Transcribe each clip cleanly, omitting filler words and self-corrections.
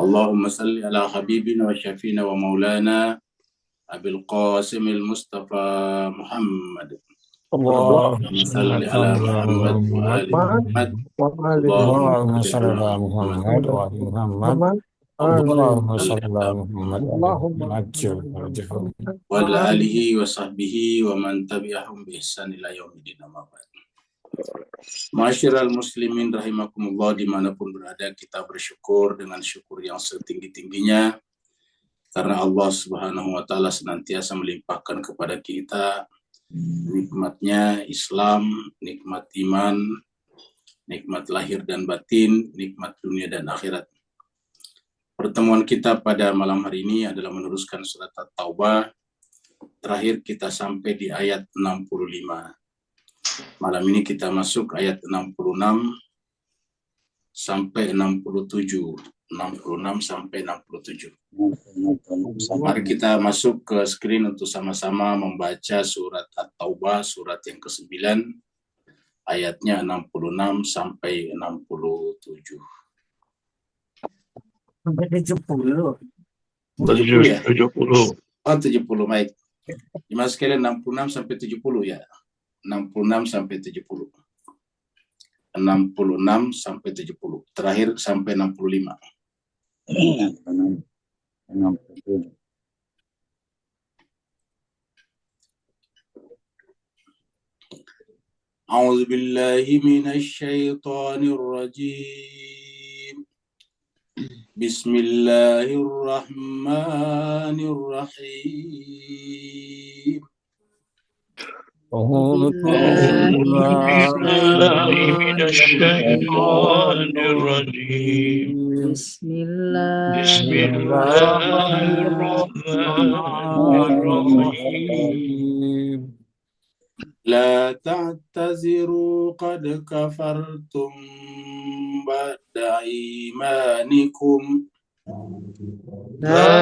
اللهم صل على حبيبنا وشفينا ومولانا أبي القاسم المصطفى محمد. اللهم صل على محمد وآل محمد. اللهم صل على محمد وآل محمد. اللهم صل على محمد وعلى آله وصحبه ومن تبعهم بإحسان إلى يوم الدين. أما بعد. Masyiral muslimin rahimakumullah, dimanapun berada kita bersyukur dengan syukur yang setinggi-tingginya karena Allah Subhanahu wa Ta'ala senantiasa melimpahkan kepada kita nikmatnya Islam, nikmat iman, nikmat lahir dan batin, nikmat dunia dan akhirat. Pertemuan kita pada malam hari ini adalah meneruskan surat At-Taubah. Terakhir kita sampai di ayat 65. Malam ini kita masuk ayat 66 sampai 67. 66 sampai 67. Mari kita masuk ke screen untuk sama-sama membaca surat At-Taubah, surat yang ke-9, ayatnya 66 sampai 67. Sampai 70. 70 ya? 70. Oh, 70, baik. Mas sekalian 66 sampai 70 ya? 66 sampai 70. 66 sampai 70. Terakhir sampai 65. A'udzu billahi minasy syaithanir rajim. Bismillahirrahmanirrahim. أعوذ بالله من الشيطان الرجيم. بسم الله الرحمن الرحيم. لا تعتذروا قد كفرتم بعد إيمانكم. لا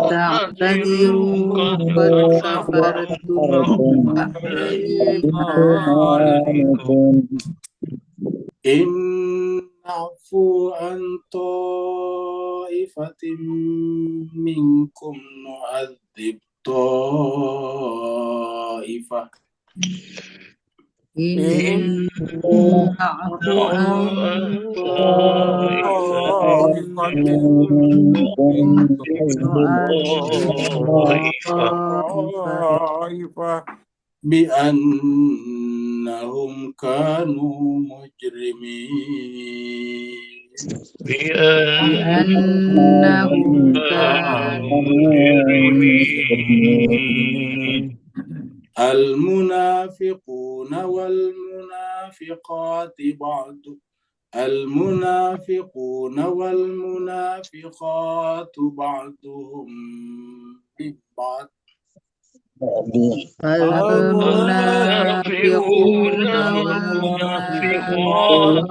تعتذروا قد كفرتم بعد إيمانكم. إن نعفو عن طائفة منكم نعذب طائفة. إن نعفو عن طائفة منكم بأنهم كانوا مجرمين. بأنهم كانوا مجرمين. المنافقون والمنافقات بعضهم من بعض. المنافقون والمنافقات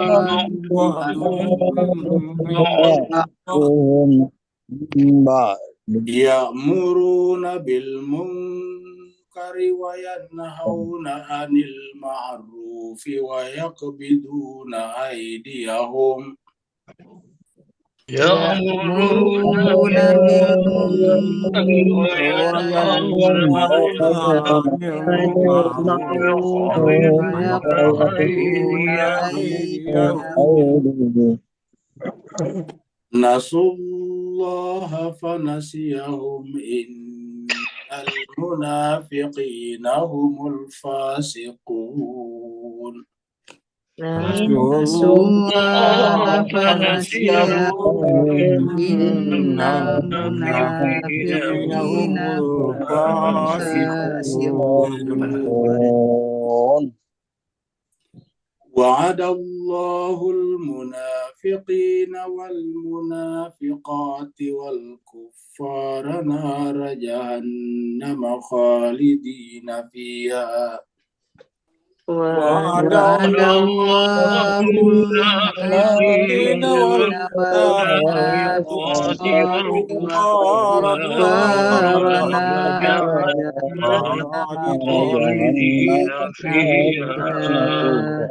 يأمرون بالمنكر وينهون عن المعروف ويقبضون أيديهم. يأمرون بالمنكر وينهون نسوا الله فنسيهم إن المنافقين هم الفاسقون. نسوا الله فنسيهم إن المنافقين هم الفاسقون. وعد الله المنافقين والمنافقات والكفار نار جهنم خالدين فيها. وعد الله المنافقين والمنافقات والكفار نار جهنم خالدين فيها.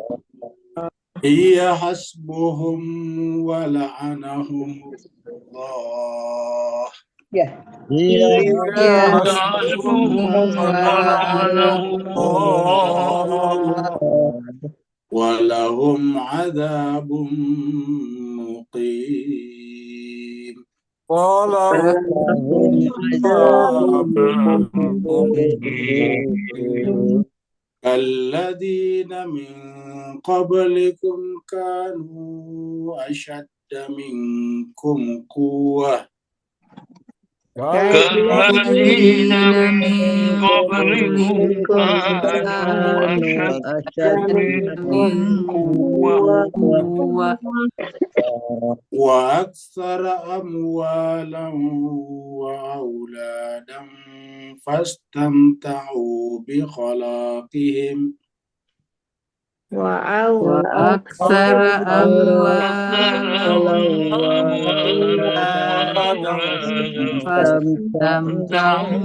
هي حسبهم ولعنهم Allah. Ya. Walahum adabun muqim. Alladina min qablikum kanu ashadda minkum quwwah. كالذين من قبلكم كانوا أشد منكم قوة Wa aktsara amwalan wa auladan fastamta'u bi khalaqihim وأكثر أموالا وأولادا فاستمتعوا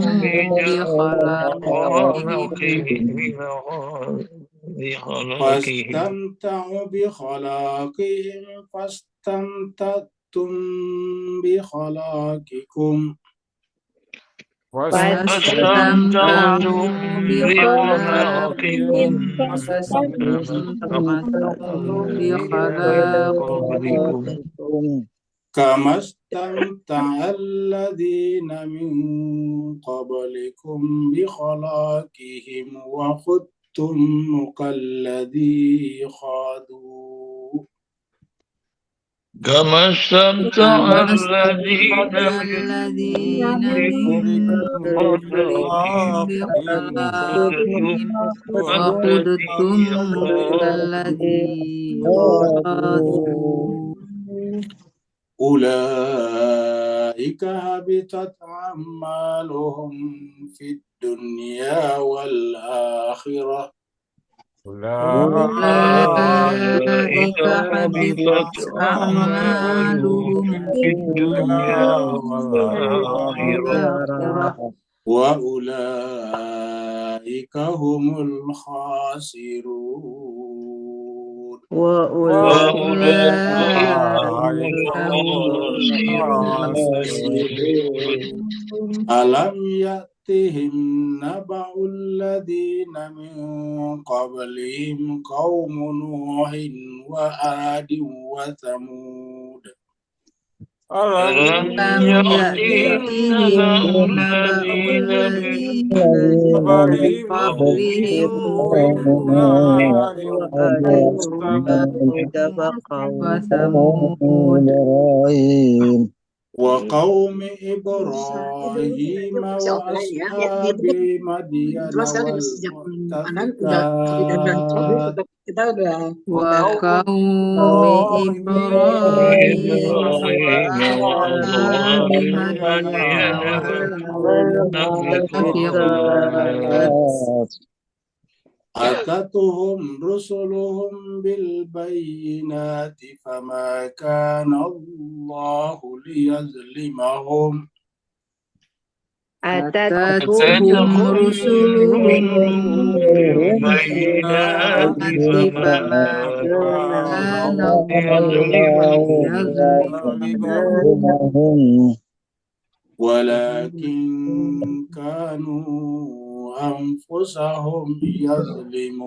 fastamta'tum bi khalaqikum kamastamta'a alladhina min qablikum bi khalaqihim wa khudtum kalladhi khadu. كما استمتع الذين من قبلكم وخذتم الذي أولئك هبطت أعمالهم في الدنيا والآخرة أولئك حبطت أعمالهم في الدنيا والآخرة وأولئك هم الخاسرون. Alam ya'tihim naba'ul ladina min qablihim qaumun Nuhin wa Adin wa Thamud. ألم يأتهم نبأ الذين من قبلهم وعاد وثمود وقوم إبراهيم وأصحاب مدين والمؤتفكات وقوم إبراهيم وأصحاب مدين والمؤتفكات أتتهم رسلهم بالبينات فما كان الله ليظلمهم أتتهم رسلهم بالبينات فما كان الله ليظلمهم ولكن كانوا أنفسهم يظلمون.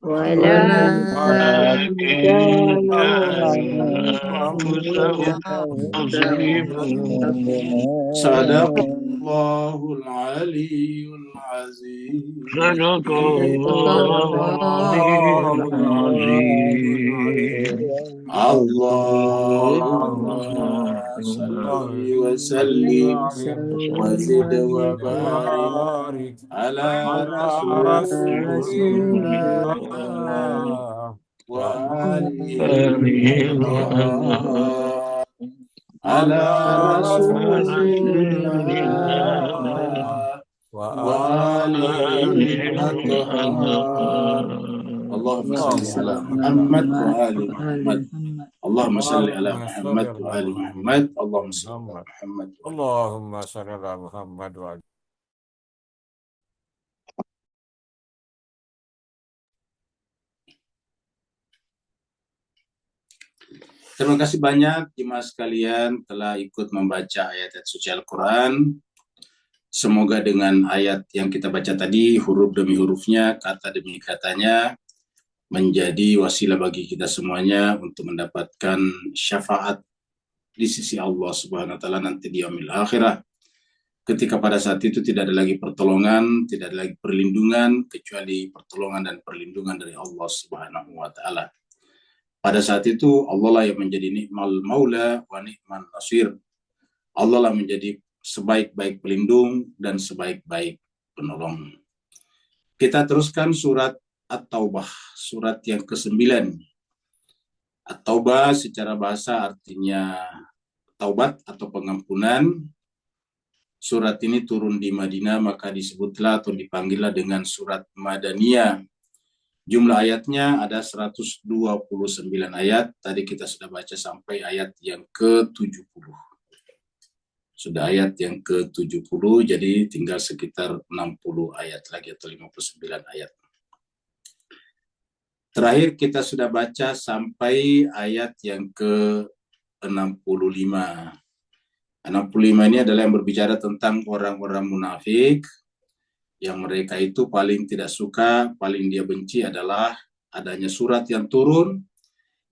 ولكن كانوا أنفسهم يظلمون. صدق الله العلي العظيم. صدق الله العظيم. اللهم صل وسلم وزد وبارك على رسول الله وآله الأطهار على رسول الله وآله الأطهار. اللهم صل على محمد وآل محمد. اللهم صل على محمد وآل محمد. اللهم صل على محمد. اللهم صل على محمد وآل Terima kasih banyak jemaah sekalian telah ikut membaca ayat-ayat suci Al-Quran. Semoga dengan ayat yang kita baca tadi, huruf demi hurufnya, kata demi katanya, menjadi wasilah bagi kita semuanya untuk mendapatkan syafaat di sisi Allah Subhanahu wa taala nanti di yaumil akhirah. Ketika pada saat itu tidak ada lagi pertolongan, tidak ada lagi perlindungan kecuali pertolongan dan perlindungan dari Allah Subhanahu wa taala. Pada saat itu Allah lah yang menjadi ni'mal maula wa ni'man nasir. Allah lah menjadi sebaik-baik pelindung dan sebaik-baik penolong. Kita teruskan surat At-Taubah, surat yang ke-9. At-Taubah secara bahasa artinya taubat atau pengampunan. Surat ini turun di Madinah, maka disebutlah atau dipanggillah dengan surat Madaniyah. Jumlah ayatnya ada 129 ayat. Tadi kita sudah baca sampai ayat yang ke-70. Sudah ayat yang ke-70, jadi tinggal sekitar 60 ayat lagi atau 59 ayat. Terakhir kita sudah baca sampai ayat yang ke-65. 65 ini adalah yang berbicara tentang orang-orang munafik, yang mereka itu paling tidak suka, paling dia benci adalah adanya surat yang turun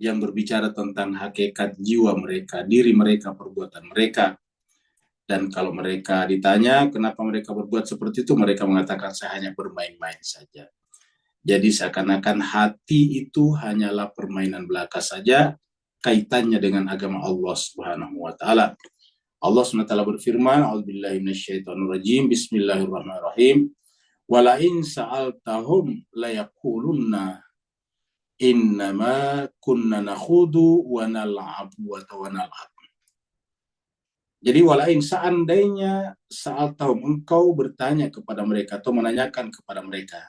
yang berbicara tentang hakikat jiwa mereka, diri mereka, perbuatan mereka. Dan kalau mereka ditanya kenapa mereka berbuat seperti itu, mereka mengatakan saya hanya bermain-main saja. Jadi seakan-akan hati itu hanyalah permainan belaka saja, kaitannya dengan agama Allah Subhanahu wa taala. Allah SWT berfirman, A'udzubillahi minasyaitonirrajim, Bismillahirrahmanirrahim. Wala in sa'altahum layaqulunna innama kunna nakhudu wa nal'abu wa nal'ab. Jadi walain seandainya sa'altahum, engkau bertanya kepada mereka atau menanyakan kepada mereka,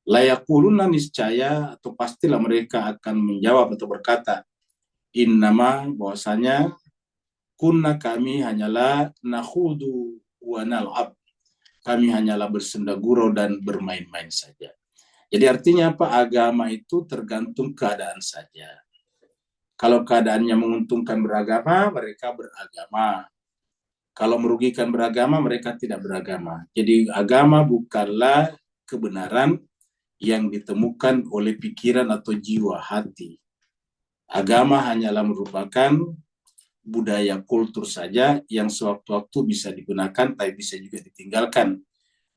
layaqulunna, niscaya atau pastilah mereka akan menjawab atau berkata, innama, bahwasanya, kunna, kami hanyalah nakhudu wa nal'ab, kami hanyalah bersenda gurau dan bermain-main saja. Jadi artinya apa? Agama itu tergantung keadaan saja. Kalau keadaannya menguntungkan beragama, mereka beragama. Kalau merugikan beragama, mereka tidak beragama. Jadi agama bukanlah kebenaran yang ditemukan oleh pikiran atau jiwa hati. Agama hanyalah merupakan budaya kultur saja yang sewaktu-waktu bisa digunakan, tapi bisa juga ditinggalkan.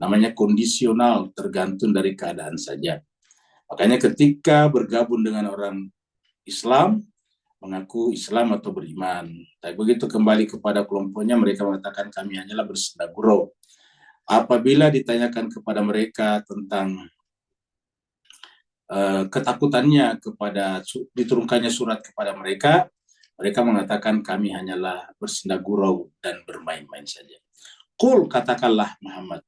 Namanya kondisional, tergantung dari keadaan saja. Makanya ketika bergabung dengan orang Islam, mengaku Islam atau beriman, tapi begitu kembali kepada kelompoknya, mereka mengatakan kami hanyalah bersenda gurau. Apabila ditanyakan kepada mereka tentang ketakutannya kepada diturunkannya surat kepada mereka, mereka mengatakan kami hanyalah bersenda gurau dan bermain-main saja. Qul, katakanlah Muhammad,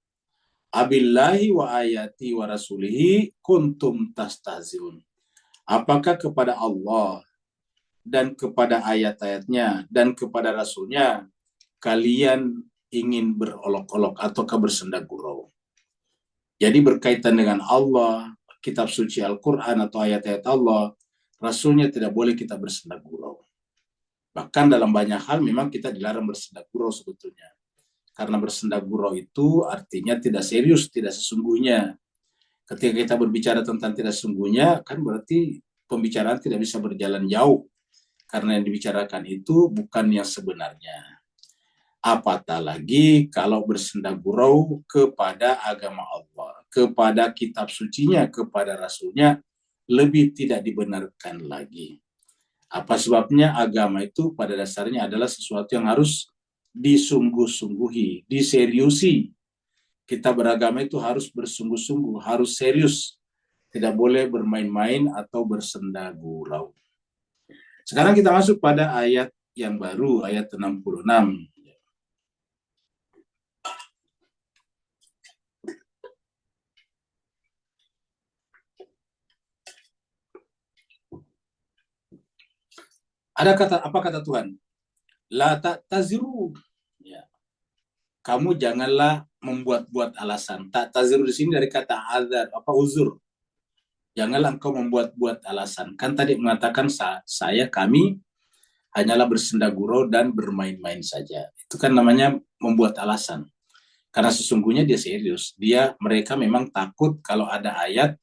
abillahi wa ayati wa rasulihi kuntum tastahziun. Apakah kepada Allah dan kepada ayat-ayatnya dan kepada Rasulnya kalian ingin berolok-olok ataukah bersenda gurau? Jadi berkaitan dengan Allah, kitab suci Al-Quran atau ayat-ayat Allah, Rasulnya tidak boleh kita bersenda gurau. Bahkan dalam banyak hal memang kita dilarang bersenda gurau sebetulnya. Karena bersenda gurau itu artinya tidak serius, tidak sesungguhnya. Ketika kita berbicara tentang tidak sesungguhnya, kan berarti pembicaraan tidak bisa berjalan jauh. Karena yang dibicarakan itu bukan yang sebenarnya. Apatah lagi kalau bersenda gurau kepada agama Allah, kepada kitab sucinya, kepada Rasulnya, lebih tidak dibenarkan lagi. Apa sebabnya? Agama itu pada dasarnya adalah sesuatu yang harus disungguh-sungguhi, diseriusi. Kita beragama itu harus bersungguh-sungguh, harus serius. Tidak boleh bermain-main atau bersenda gurau. Sekarang kita masuk pada ayat yang baru, ayat 66. Ada apa kata Tuhan? La ta'taziru. Ya. Kamu janganlah membuat-buat alasan. Ta'taziru di sini dari kata azar, uzur. Janganlah engkau membuat-buat alasan. Kan tadi mengatakan kami hanyalah bersenda gurau dan bermain-main saja. Itu kan namanya membuat alasan. Karena sesungguhnya dia serius. Mereka memang takut kalau ada ayat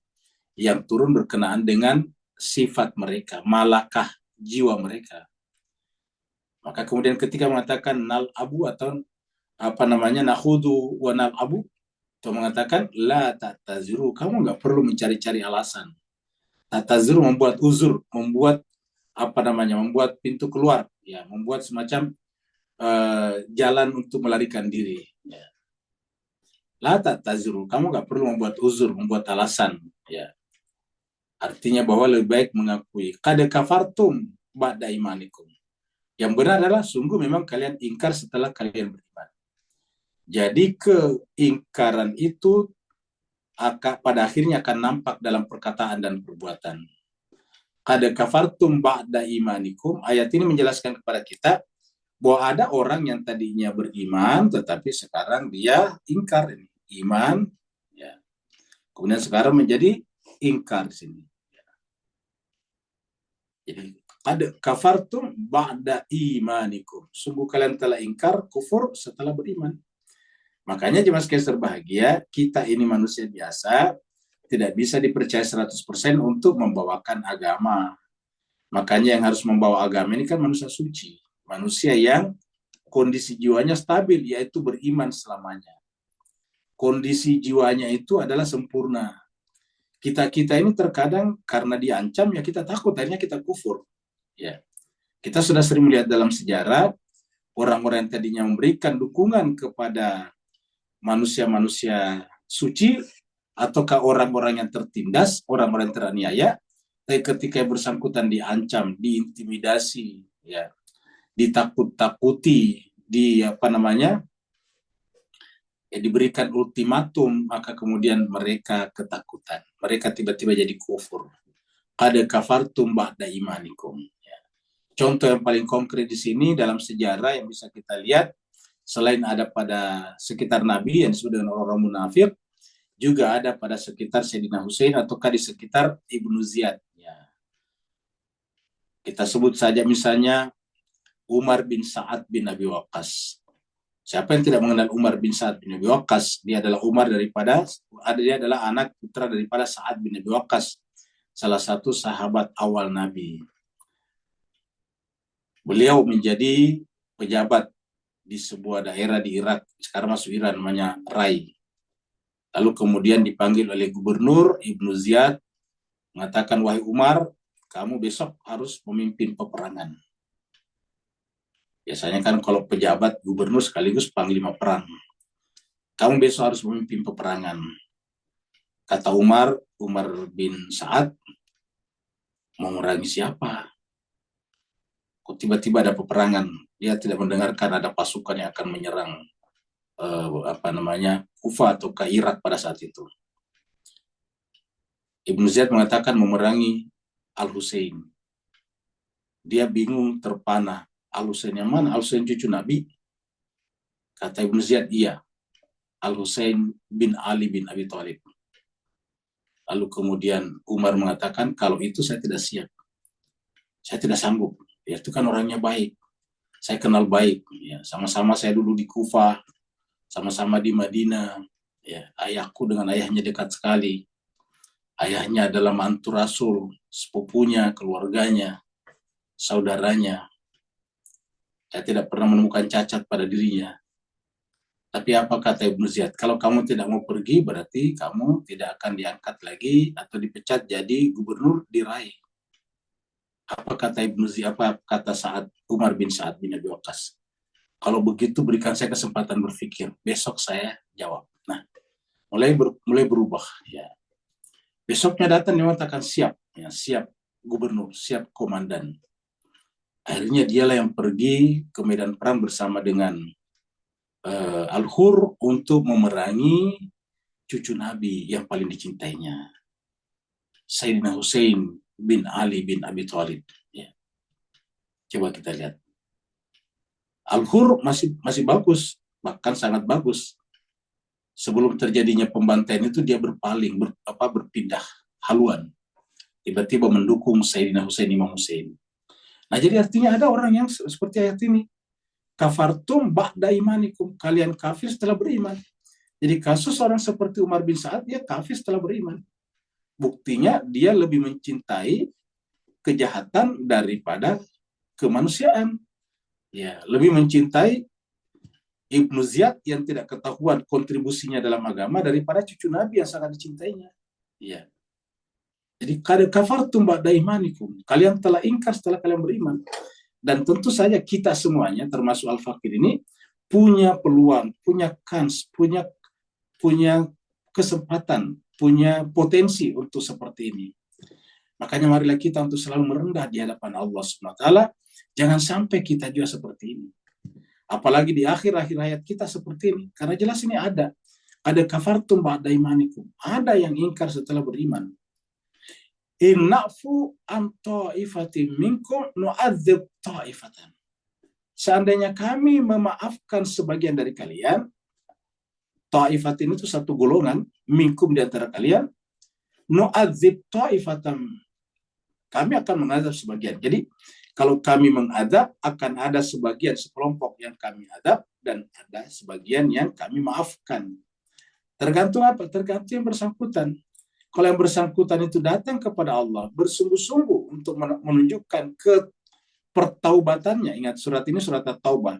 yang turun berkenaan dengan sifat mereka, malakah jiwa mereka. Maka kemudian ketika mengatakan nal abu atau nakhudu wa nal abu, atau mengatakan la ta'taziru, kamu nggak perlu mencari-cari alasan. Ta'taziru membuat uzur, membuat membuat pintu keluar, ya, membuat semacam jalan untuk melarikan diri. Ya. La ta'taziru, kamu nggak perlu membuat uzur, membuat alasan. Ya. Artinya bahwa lebih baik mengakui qad kafartum ba'da imanikum. Yang benar adalah sungguh memang kalian ingkar setelah kalian beriman. Jadi keingkaran itu pada akhirnya akan nampak dalam perkataan dan perbuatan. Qad kafartum ba'da imanikum, ayat ini menjelaskan kepada kita bahwa ada orang yang tadinya beriman tetapi sekarang dia ingkar ini. Iman, ya. Kemudian sekarang menjadi ingkar di sini. Jadi qad kafartum ba'da imanikum. Sungguh kalian telah ingkar, kufur setelah beriman. Makanya jemaah sekalian berbahagia, kita ini manusia biasa, tidak bisa dipercaya 100% untuk membawakan agama. Makanya yang harus membawa agama ini kan manusia suci. Manusia yang kondisi jiwanya stabil, yaitu beriman selamanya. Kondisi jiwanya itu adalah sempurna. Kita ini terkadang karena diancam, ya kita takut, akhirnya kita kufur. Ya. Kita sudah sering melihat dalam sejarah, orang-orang yang tadinya memberikan dukungan kepada manusia-manusia suci, ataukah orang-orang yang tertindas, orang-orang yang teraniaya, tapi ketika yang bersangkutan diancam, diintimidasi, ya, ditakut-takuti, diberikan ultimatum, maka kemudian mereka ketakutan, mereka tiba-tiba jadi kufur. Qad kafartum ba'da imanikum. Ya. Contoh yang paling konkret di sini dalam sejarah yang bisa kita lihat, selain ada pada sekitar Nabi yang disebut dengan orang-orang munafik, juga ada pada sekitar Sayyidina Husain ataukah di sekitar Ibnu Ziyad. Ya. Kita sebut saja misalnya Umar bin Sa'ad bin Abi Waqqas. Siapa yang tidak mengenal Umar bin Sa'ad bin Abi Waqqas? Dia adalah dia adalah anak putra daripada Sa'ad bin Abi Waqqas, salah satu sahabat awal Nabi. Beliau menjadi pejabat di sebuah daerah di Irak, sekarang masuk Iran, namanya Rai. Lalu kemudian dipanggil oleh gubernur Ibnu Ziyad, mengatakan, wahai Umar, kamu besok harus memimpin peperangan. Biasanya kan kalau pejabat gubernur sekaligus panglima perang. Kamu besok harus memimpin peperangan. Kata Umar bin Sa'ad, memerangi siapa? Kok tiba-tiba ada peperangan? Dia tidak mendengarkan ada pasukan yang akan menyerang Kufah atau ke Irak pada saat itu. Ibnu Ziyad mengatakan memerangi Al-Husain. Dia bingung, terpana. Al-Husain yang mana? Al-Husain cucu Nabi? Kata Ibnu Ziyad, iya. Al-Husain bin Ali bin Abi Thalib. Lalu kemudian Umar mengatakan, kalau itu saya tidak siap. Saya tidak sanggup. Ya, itu kan orangnya baik. Saya kenal baik. Ya, sama-sama saya dulu di Kufah. Sama-sama di Madinah. Ya, ayahku dengan ayahnya dekat sekali. Ayahnya adalah mantu Rasul, sepupunya, keluarganya, saudaranya. Saya tidak pernah menemukan cacat pada dirinya. Tapi apa kata Ibnu Ziyad? Kalau kamu tidak mau pergi, berarti kamu tidak akan diangkat lagi atau dipecat jadi gubernur di Rai. Apa kata Ibnu Ziyad? Apa kata Umar bin Sa'ad bin Abi Waqqas? Kalau begitu berikan saya kesempatan berpikir. Besok saya jawab. Nah, mulai berubah. Ya. Besoknya datang dia mengatakan siap, ya, siap gubernur, siap komandan. Akhirnya dialah yang pergi ke medan perang bersama dengan Al-Hur untuk memerangi cucu Nabi yang paling dicintainya, Sayyidina Husain bin Ali bin Abi Thalib. Ya. Coba kita lihat. Al-Hur masih bagus, bahkan sangat bagus. Sebelum terjadinya pembantaian itu dia berpaling, berpindah haluan. tiba-tiba mendukung Sayyidina Husain, Imam Husain. Nah, jadi artinya ada orang yang seperti ayat ini. Kafartum ba'da imanikum, kalian kafir setelah beriman. Jadi kasus orang seperti Umar bin Sa'ad, dia kafir setelah beriman. Buktinya dia lebih mencintai kejahatan daripada kemanusiaan. Ya, lebih mencintai Ibnu Ziyad yang tidak ketahuan kontribusinya dalam agama daripada cucu Nabi yang sangat dicintainya. Ya. Jadi kafartum ba'da imanikum, kalian telah ingkar setelah kalian beriman. Dan tentu saja kita semuanya termasuk Al-Fakir ini punya peluang, punya kans, punya kesempatan, punya potensi untuk seperti ini. Makanya marilah kita untuk selalu merendah di hadapan Allah SWT. Jangan sampai kita juga seperti ini. Apalagi di akhir-akhir hayat kita seperti ini. Karena jelas ini ada. Ada kafartum ba'da imanikum. Ada yang ingkar setelah beriman. Inna'fu an ta'ifatin minkum nu'adzib ta'ifatan. Seandainya kami memaafkan sebagian dari kalian, ta'ifatin itu satu golongan, minkum di antara kalian, nu'adzib ta'ifatan. Kami akan mengadab sebagian. Jadi, kalau kami mengadab, akan ada sebagian sekelompok yang kami adab, dan ada sebagian yang kami maafkan. Tergantung apa? Tergantung yang bersangkutan. Kalau yang bersangkutan itu datang kepada Allah, bersungguh-sungguh untuk menunjukkan pertaubatannya. Ingat, surat ini surat At-Taubah.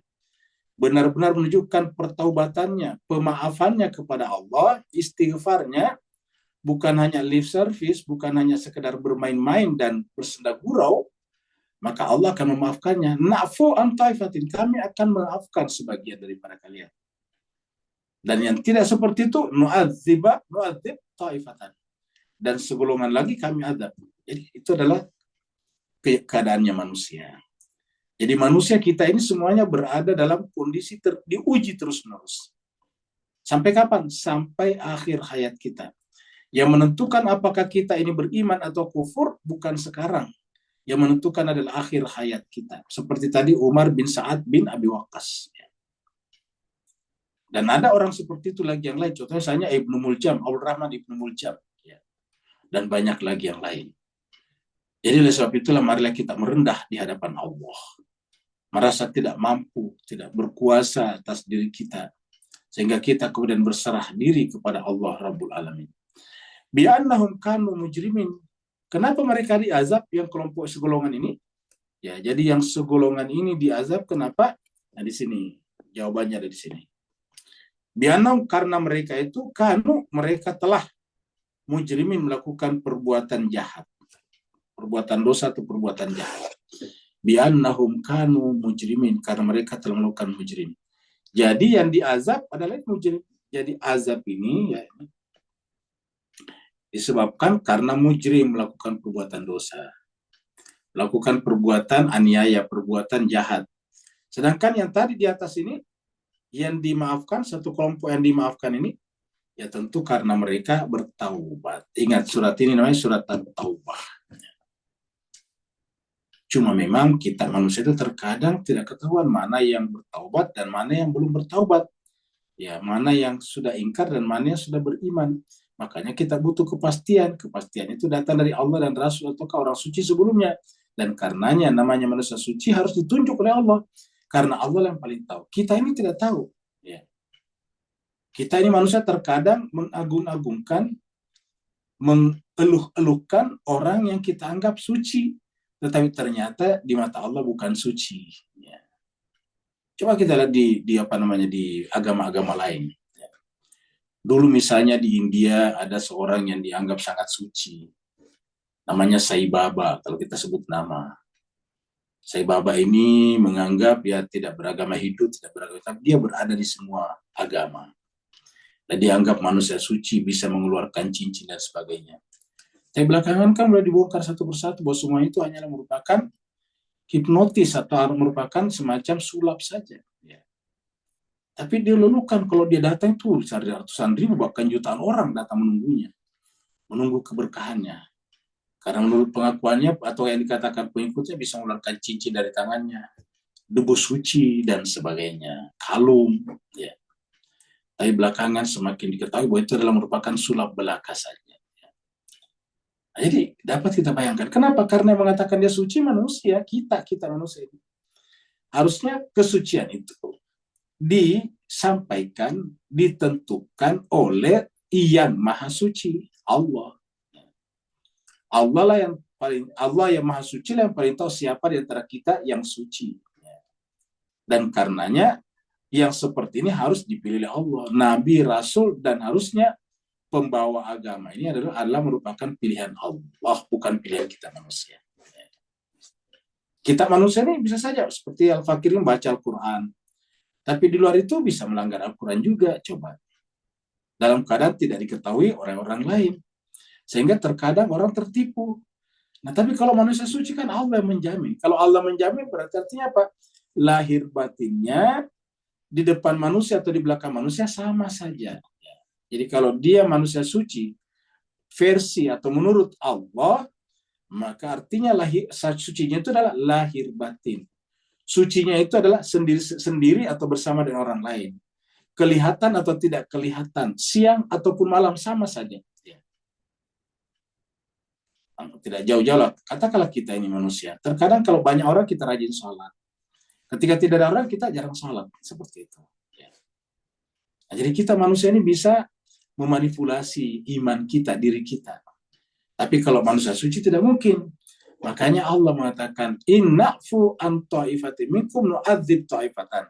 Benar-benar menunjukkan pertaubatannya, pemaafannya kepada Allah, istighfarnya, bukan hanya lip service, bukan hanya sekedar bermain-main dan bersenda gurau, maka Allah akan memaafkannya. Na'fu an taifatin, kami akan memaafkan sebagian daripada kalian. Dan yang tidak seperti itu, nu'adzib taifatan. Dan segolongan lagi kami adab. Jadi itu adalah keadaannya manusia. Jadi manusia kita ini semuanya berada dalam kondisi diuji terus-menerus. Sampai kapan? Sampai akhir hayat kita. Yang menentukan apakah kita ini beriman atau kufur bukan sekarang. Yang menentukan adalah akhir hayat kita. Seperti tadi Umar bin Sa'ad bin Abi Waqqas. Dan ada orang seperti itu lagi yang lain. Contohnya misalnya Ibnu Muljam, Abdul Rahman Ibnu Muljam. Dan banyak lagi yang lain. Jadi oleh sebab itulah marilah kita merendah di hadapan Allah. Merasa tidak mampu, tidak berkuasa atas diri kita. Sehingga kita kemudian berserah diri kepada Allah Rabbul Alamin. Bi'annahum kanu mujrimin. Kenapa mereka diazab yang kelompok segolongan ini? Ya, jadi yang segolongan ini diazab kenapa? Nah, di sini jawabannya ada di sini. Bi'annahum, karena mereka itu mereka telah mujrimin, melakukan perbuatan jahat, perbuatan dosa atau perbuatan jahat. Bi'annahum kanu mujrimin, karena mereka telah melakukan mujrim. Jadi yang diazab adalah mujrim. Jadi azab ini ya, disebabkan karena mujrim melakukan perbuatan dosa, melakukan perbuatan aniaya, perbuatan jahat. Sedangkan yang tadi di atas ini yang dimaafkan, satu kelompok yang dimaafkan ini ya tentu karena mereka bertaubat. Ingat, surat ini namanya surat At-Taubah. Cuma memang kita manusia itu terkadang tidak ketahuan mana yang bertaubat dan mana yang belum bertaubat. Ya, mana yang sudah ingkar dan mana yang sudah beriman. Makanya kita butuh kepastian. Kepastian itu datang dari Allah dan Rasul ataukah orang suci sebelumnya. Dan karenanya namanya manusia suci harus ditunjuk oleh Allah. Karena Allah yang paling tahu. Kita ini tidak tahu. Ya. Kita ini manusia terkadang mengagung-agungkan, mengeluh-eluhkan orang yang kita anggap suci, tetapi ternyata di mata Allah bukan suci. Ya. Coba kita lihat di agama-agama lain. Ya. Dulu misalnya di India ada seorang yang dianggap sangat suci, namanya Sai Baba. Kalau kita sebut nama, Sai Baba ini menganggap ya tidak beragama hidup, tidak beragama, tapi dia berada di semua agama. Dan dianggap manusia suci, bisa mengeluarkan cincin dan sebagainya. Tapi belakangan kan sudah dibongkar satu persatu bahwa semua itu hanyalah merupakan hipnotis atau merupakan semacam sulap saja. Ya. Tapi dia lulukan kalau dia datang itu ratusan ribu bahkan jutaan orang datang menunggunya, menunggu keberkahannya. Karena menurut pengakuannya atau yang dikatakan pengikutnya bisa mengeluarkan cincin dari tangannya, debu suci dan sebagainya, kalung. Ya. Tapi belakangan semakin diketahui bahwa itu adalah merupakan sulap belaka saja. Jadi dapat kita bayangkan. Kenapa? Karena yang mengatakan dia suci manusia, kita manusia ini. Harusnya kesucian itu disampaikan, ditentukan oleh Yang Maha Suci, Allah. Allah lah yang paling, Allah yang Maha Suci lah yang paling tahu siapa di antara kita yang suci. Dan karenanya yang seperti ini harus dipilih oleh Allah, Nabi, Rasul, dan harusnya pembawa agama ini adalah merupakan pilihan Allah, bukan pilihan kita manusia. Kita manusia ini bisa saja seperti Al-Fakir membaca Al-Quran, tapi di luar itu bisa melanggar Al-Quran juga, coba. Dalam keadaan tidak diketahui orang-orang lain. Sehingga terkadang orang tertipu. Nah, tapi kalau manusia suci kan Allah yang menjamin. Kalau Allah menjamin berarti artinya apa? Lahir batinnya di depan manusia atau di belakang manusia sama saja. Jadi kalau dia manusia suci, versi atau menurut Allah, maka artinya sucinya itu adalah lahir batin. Sucinya itu adalah sendiri atau bersama dengan orang lain. Kelihatan atau tidak kelihatan, siang ataupun malam sama saja. Tidak jauh-jauh, katakanlah kita ini manusia. Terkadang kalau banyak orang kita rajin sholat. Ketika tidak ada orang kita jarang sholat. Seperti itu. Nah, jadi kita manusia ini bisa memanipulasi iman kita, diri kita. Tapi kalau manusia suci tidak mungkin. Makanya Allah mengatakan, inna'fu an ta'ifatin minkum nu'adzib ta'ifatan.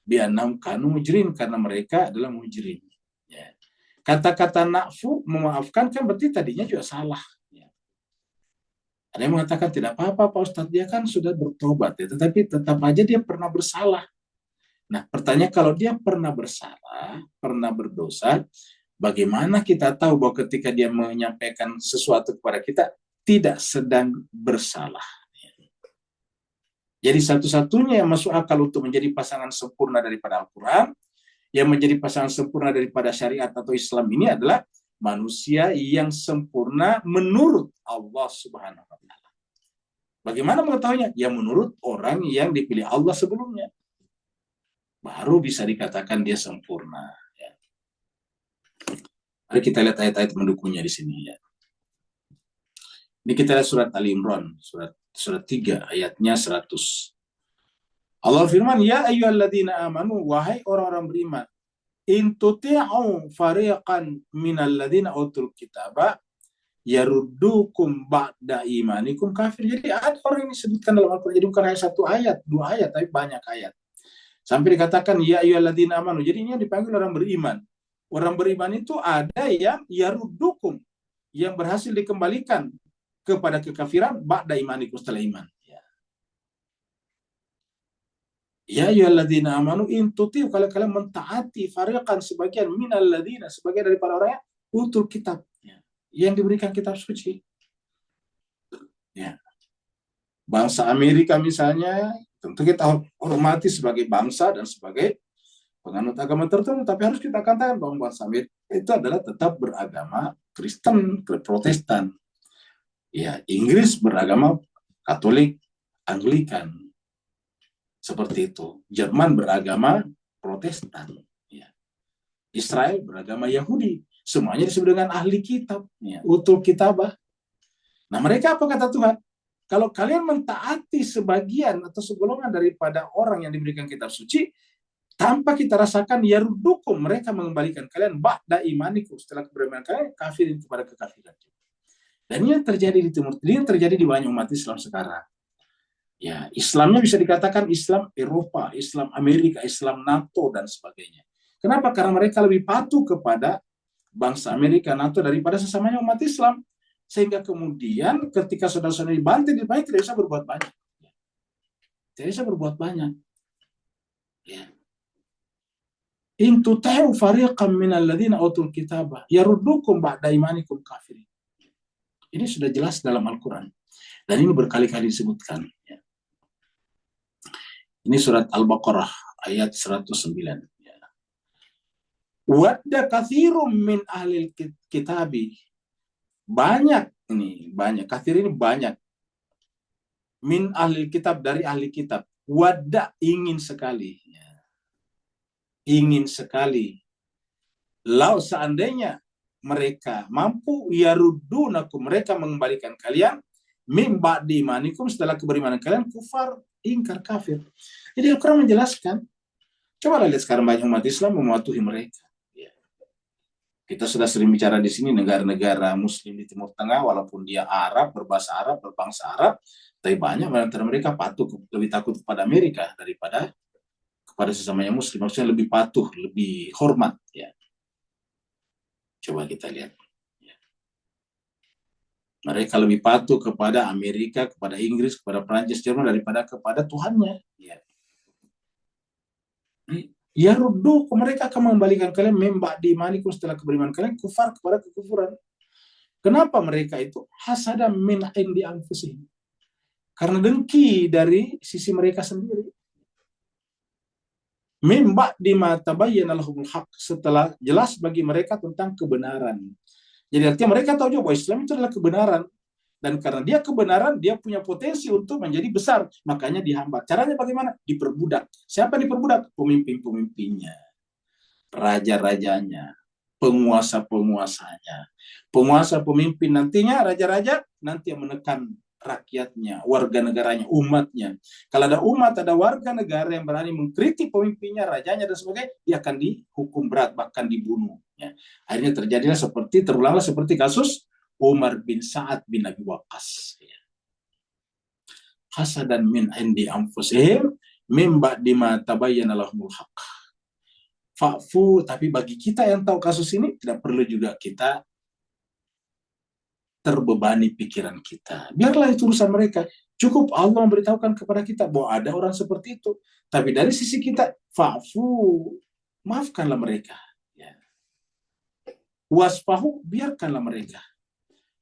Bi'annahum kanu mujrim, karena mereka adalah mujrim. Ya. Kata-kata na'fu, memaafkan, kan berarti tadinya juga salah. Ya. Ada yang mengatakan, tidak apa-apa Pak Ustadz, dia kan sudah bertobat. Ya. Tetapi tetap aja dia pernah bersalah. Nah, pertanyaan kalau dia pernah bersalah, pernah berdosa, bagaimana kita tahu bahwa ketika dia menyampaikan sesuatu kepada kita, tidak sedang bersalah. Jadi satu-satunya yang masuk akal untuk menjadi pasangan sempurna daripada Al-Quran, yang menjadi pasangan sempurna daripada syariat atau Islam ini adalah manusia yang sempurna menurut Allah Subhanahu wa Ta'ala. Bagaimana mengetahuinya? Ya menurut orang yang dipilih Allah sebelumnya. Baru bisa dikatakan dia sempurna. Ya. Mari kita lihat ayat-ayat mendukungnya di sini. Ya. Ini kita lihat surat Ali Imran, surat 3, ayatnya 100. Allah firman, ya ayyuhalladzina amanu, wahai orang-orang beriman, in tuti'u fariqan minalladzina utul kitaba yaruddukum ba'da imanikum kafir. Jadi ada orang yang disebutkan dalam Al-Quran, jadi bukan hanya satu ayat, dua ayat, tapi banyak ayat. Sampai dikatakan, ya ayyuhalladzina amanu. Jadi ini yang dipanggil orang beriman. Orang beriman itu ada yang yaruddukum, yang berhasil dikembalikan kepada kekafiran ba'da imanikum, setelah iman. Ya ayyuhalladzina amanu in tutiu, kalau kalian mentaati fariqan sebagian minalladzina, sebagian daripada orang yang utul kitab, yang diberikan kitab suci. Ya. Bangsa Amerika misalnya, tentu kita hormati sebagai bangsa dan sebagai penganut agama tertentu, tapi harus kita katakan bahwa bangsa Amerika itu adalah tetap beragama Kristen, Protestan. Ya, Inggris beragama Katolik, Anglikan. Seperti itu. Jerman beragama Protestan. Ya. Israel beragama Yahudi. Semuanya disebut dengan ahli kitab. Ya. Utul kitabah. Nah, mereka apa kata Tuhan? Kalau kalian mentaati sebagian atau segolongan daripada orang yang diberikan kitab suci, tanpa kita rasakan yaruddukum, mereka mengembalikan kalian ba'da imanikum, setelah keberiman kalian kafirin kepada kekafiran. Dan ini yang terjadi di Timur, ini yang terjadi di banyak umat Islam sekarang. Ya, Islamnya bisa dikatakan Islam Eropa, Islam Amerika, Islam NATO dan sebagainya. Kenapa? Karena mereka lebih patuh kepada bangsa Amerika, NATO daripada sesamanya umat Islam. Sehingga kemudian ketika saudara-saudara dibantai, tidak bisa berbuat banyak. Tidak bisa berbuat banyak. Ya. In tuti'u fariqan minal ladzina utul kitaba yaruddukum ba'da imanikum kafirin. Ini sudah jelas dalam Al-Quran. Dan ini berkali-kali disebutkan. Ya. Ini surat Al-Baqarah ayat 109. Ya. Wadda kathirum min ahlil kitabi. Banyak ini, banyak. Kathir ini banyak. Min ahlil kitab, dari ahli kitab. Wadda, ingin sekali. Ya. Ingin sekali. Lau seandainya mereka mampu yarudunakum, mereka mengembalikan kalian mim ba'di imanikum, setelah keberimanan kalian kufar, ingkar, kafir. Jadi Al-Quran menjelaskan. Coba lihat sekarang banyak umat Islam mematuhi mereka. Ya. Kita sudah sering bicara di sini negara-negara Muslim di Timur Tengah, walaupun dia Arab, berbahasa Arab, berbangsa Arab, tapi banyak antara mereka patuh, lebih takut kepada Amerika daripada kepada sesamanya Muslim. Maksudnya lebih patuh, lebih hormat. Ya. Coba kita lihat. Ya. Mereka lebih patuh kepada Amerika, kepada Inggris, kepada Prancis, Jerman daripada kepada Tuhannya. Ya. Ya rudu, mereka akan mengembalikan kalian membak di manikum, setelah keberiman kalian kufar, kepada kekufuran. Kenapa mereka itu? Hasada min indi anfusihim. Karena dengki dari sisi mereka sendiri. Membak di mata bayyana lahumul haq, setelah jelas bagi mereka tentang kebenaran. Jadi artinya mereka tahu juga bahwa Islam itu adalah kebenaran. Dan karena dia kebenaran, dia punya potensi untuk menjadi besar. Makanya dihambat. Caranya bagaimana? Diperbudak. Siapa yang diperbudak? Pemimpin-pemimpinnya. Raja-rajanya. Penguasa-penguasanya. Penguasa pemimpin nantinya, raja-raja, nanti yang menekan rakyatnya, warga negaranya, umatnya. Kalau ada umat, ada warga negara yang berani mengkritik pemimpinnya, rajanya, dan sebagainya, dia akan dihukum berat, bahkan dibunuh. Ya. Akhirnya terjadilah terulanglah seperti kasus Umar bin Sa'ad bin Abi Waqqas. Hasadan min indi anfusihim mim ba'di ma tabayyana lahumul haqq. Fa'fu, tapi bagi kita yang tahu kasus ini, tidak perlu juga kita terbebani pikiran kita. Biarlah itu urusan mereka. Cukup Allah memberitahukan kepada kita bahwa ada orang seperti itu. Tapi dari sisi kita, fa'fu, maafkanlah mereka. Ya. Wasfahu, biarkanlah mereka.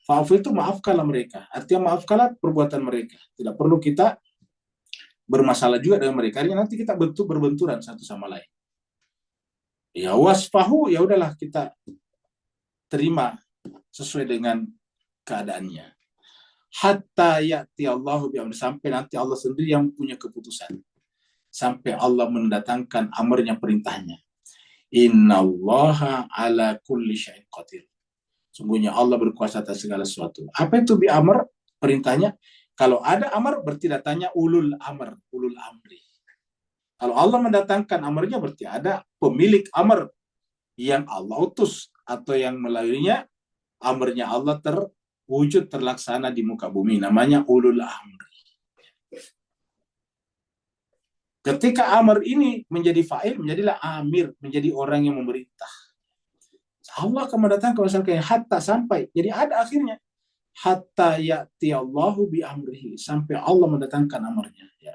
Fa'fu itu maafkanlah mereka. Artinya maafkanlah perbuatan mereka. Tidak perlu kita bermasalah juga dengan mereka. Artinya nanti kita berbenturan satu sama lain. Ya wasfahu, ya udahlah kita terima sesuai dengan keadaannya. Hatta ya'ti Allahu bi'amri, sampai nanti Allah sendiri yang punya keputusan. Sampai Allah mendatangkan amrnya, perintahnya. Innallaha ala kulli syai'in qadir. Sungguhnya Allah berkuasa atas segala sesuatu. Apa itu bi'amr? Perintahnya. Kalau ada amr, berarti datanya ulul amr, ulul amri. Kalau Allah mendatangkan amrnya, berarti ada pemilik amr yang Allah utus, atau yang melaluinya amrnya Allah terwujud, terlaksana di muka bumi. Namanya ulul amri. Ketika amr ini menjadi fa'il, menjadilah amir, menjadi orang yang memerintah. Allah akan mendatangkan misalkan hatta, sampai. Jadi ada akhirnya. Hatta ya'ti Allahu bi amrihi, sampai Allah mendatangkan amrnya. Ya.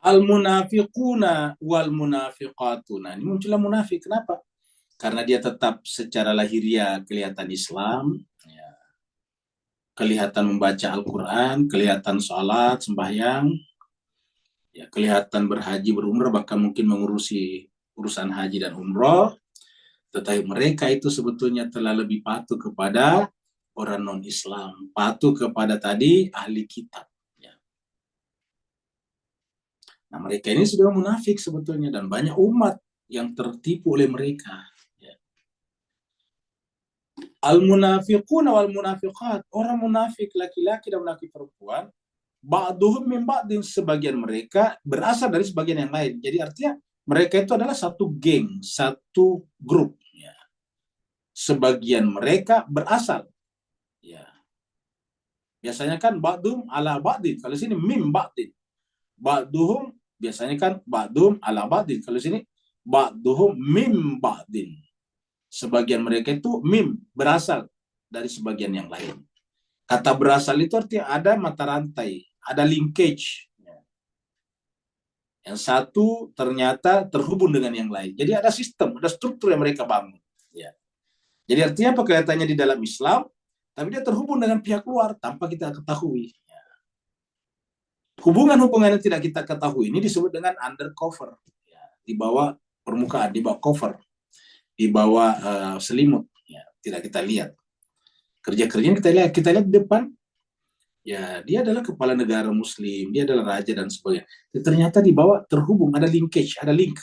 Al-munafiquna wal munafiqatuna. Ini muncullah munafik. Kenapa? Karena dia tetap secara lahiriah kelihatan Islam, ya, kelihatan membaca Al-Quran, kelihatan sholat, sembahyang, ya, kelihatan berhaji, berumrah, bahkan mungkin mengurusi urusan haji dan umrah. Tetapi mereka itu sebetulnya telah lebih patuh kepada orang non-Islam, patuh kepada tadi ahli kitab. Nah, mereka ini sudah munafik sebetulnya, dan banyak umat yang tertipu oleh mereka. Ya. Al-munafiquna wal munafiqat, orang munafik laki-laki dan munafik perempuan, ba'duhum min ba'din, sebagian mereka berasal dari sebagian yang lain. Jadi artinya mereka itu adalah satu geng, satu grup. Ya. Sebagian mereka berasal. Ya. Biasanya kan ba'dum ala ba'din, kalau sini mim ba'din. Ba'duhum biasanya kan ba'dum ala ba'din. Kalau sini ba'duhum mim ba'din. Sebagian mereka itu mim, berasal dari sebagian yang lain. Kata berasal itu artinya ada mata rantai, ada linkage. Yang satu ternyata terhubung dengan yang lain. Jadi ada sistem, ada struktur yang mereka bangun. Ya. Jadi artinya apa kelihatannya di dalam Islam, tapi dia terhubung dengan pihak luar tanpa kita ketahui. Hubungan-hubungan yang tidak kita ketahui ini disebut dengan undercover, ya, di bawah permukaan, di bawah cover. di bawah selimut, ya, tidak kita lihat. Kerja-kerjanya kita lihat di depan, ya dia adalah kepala negara muslim, dia adalah raja dan sebagainya. Ternyata di bawah terhubung, ada linkage, ada link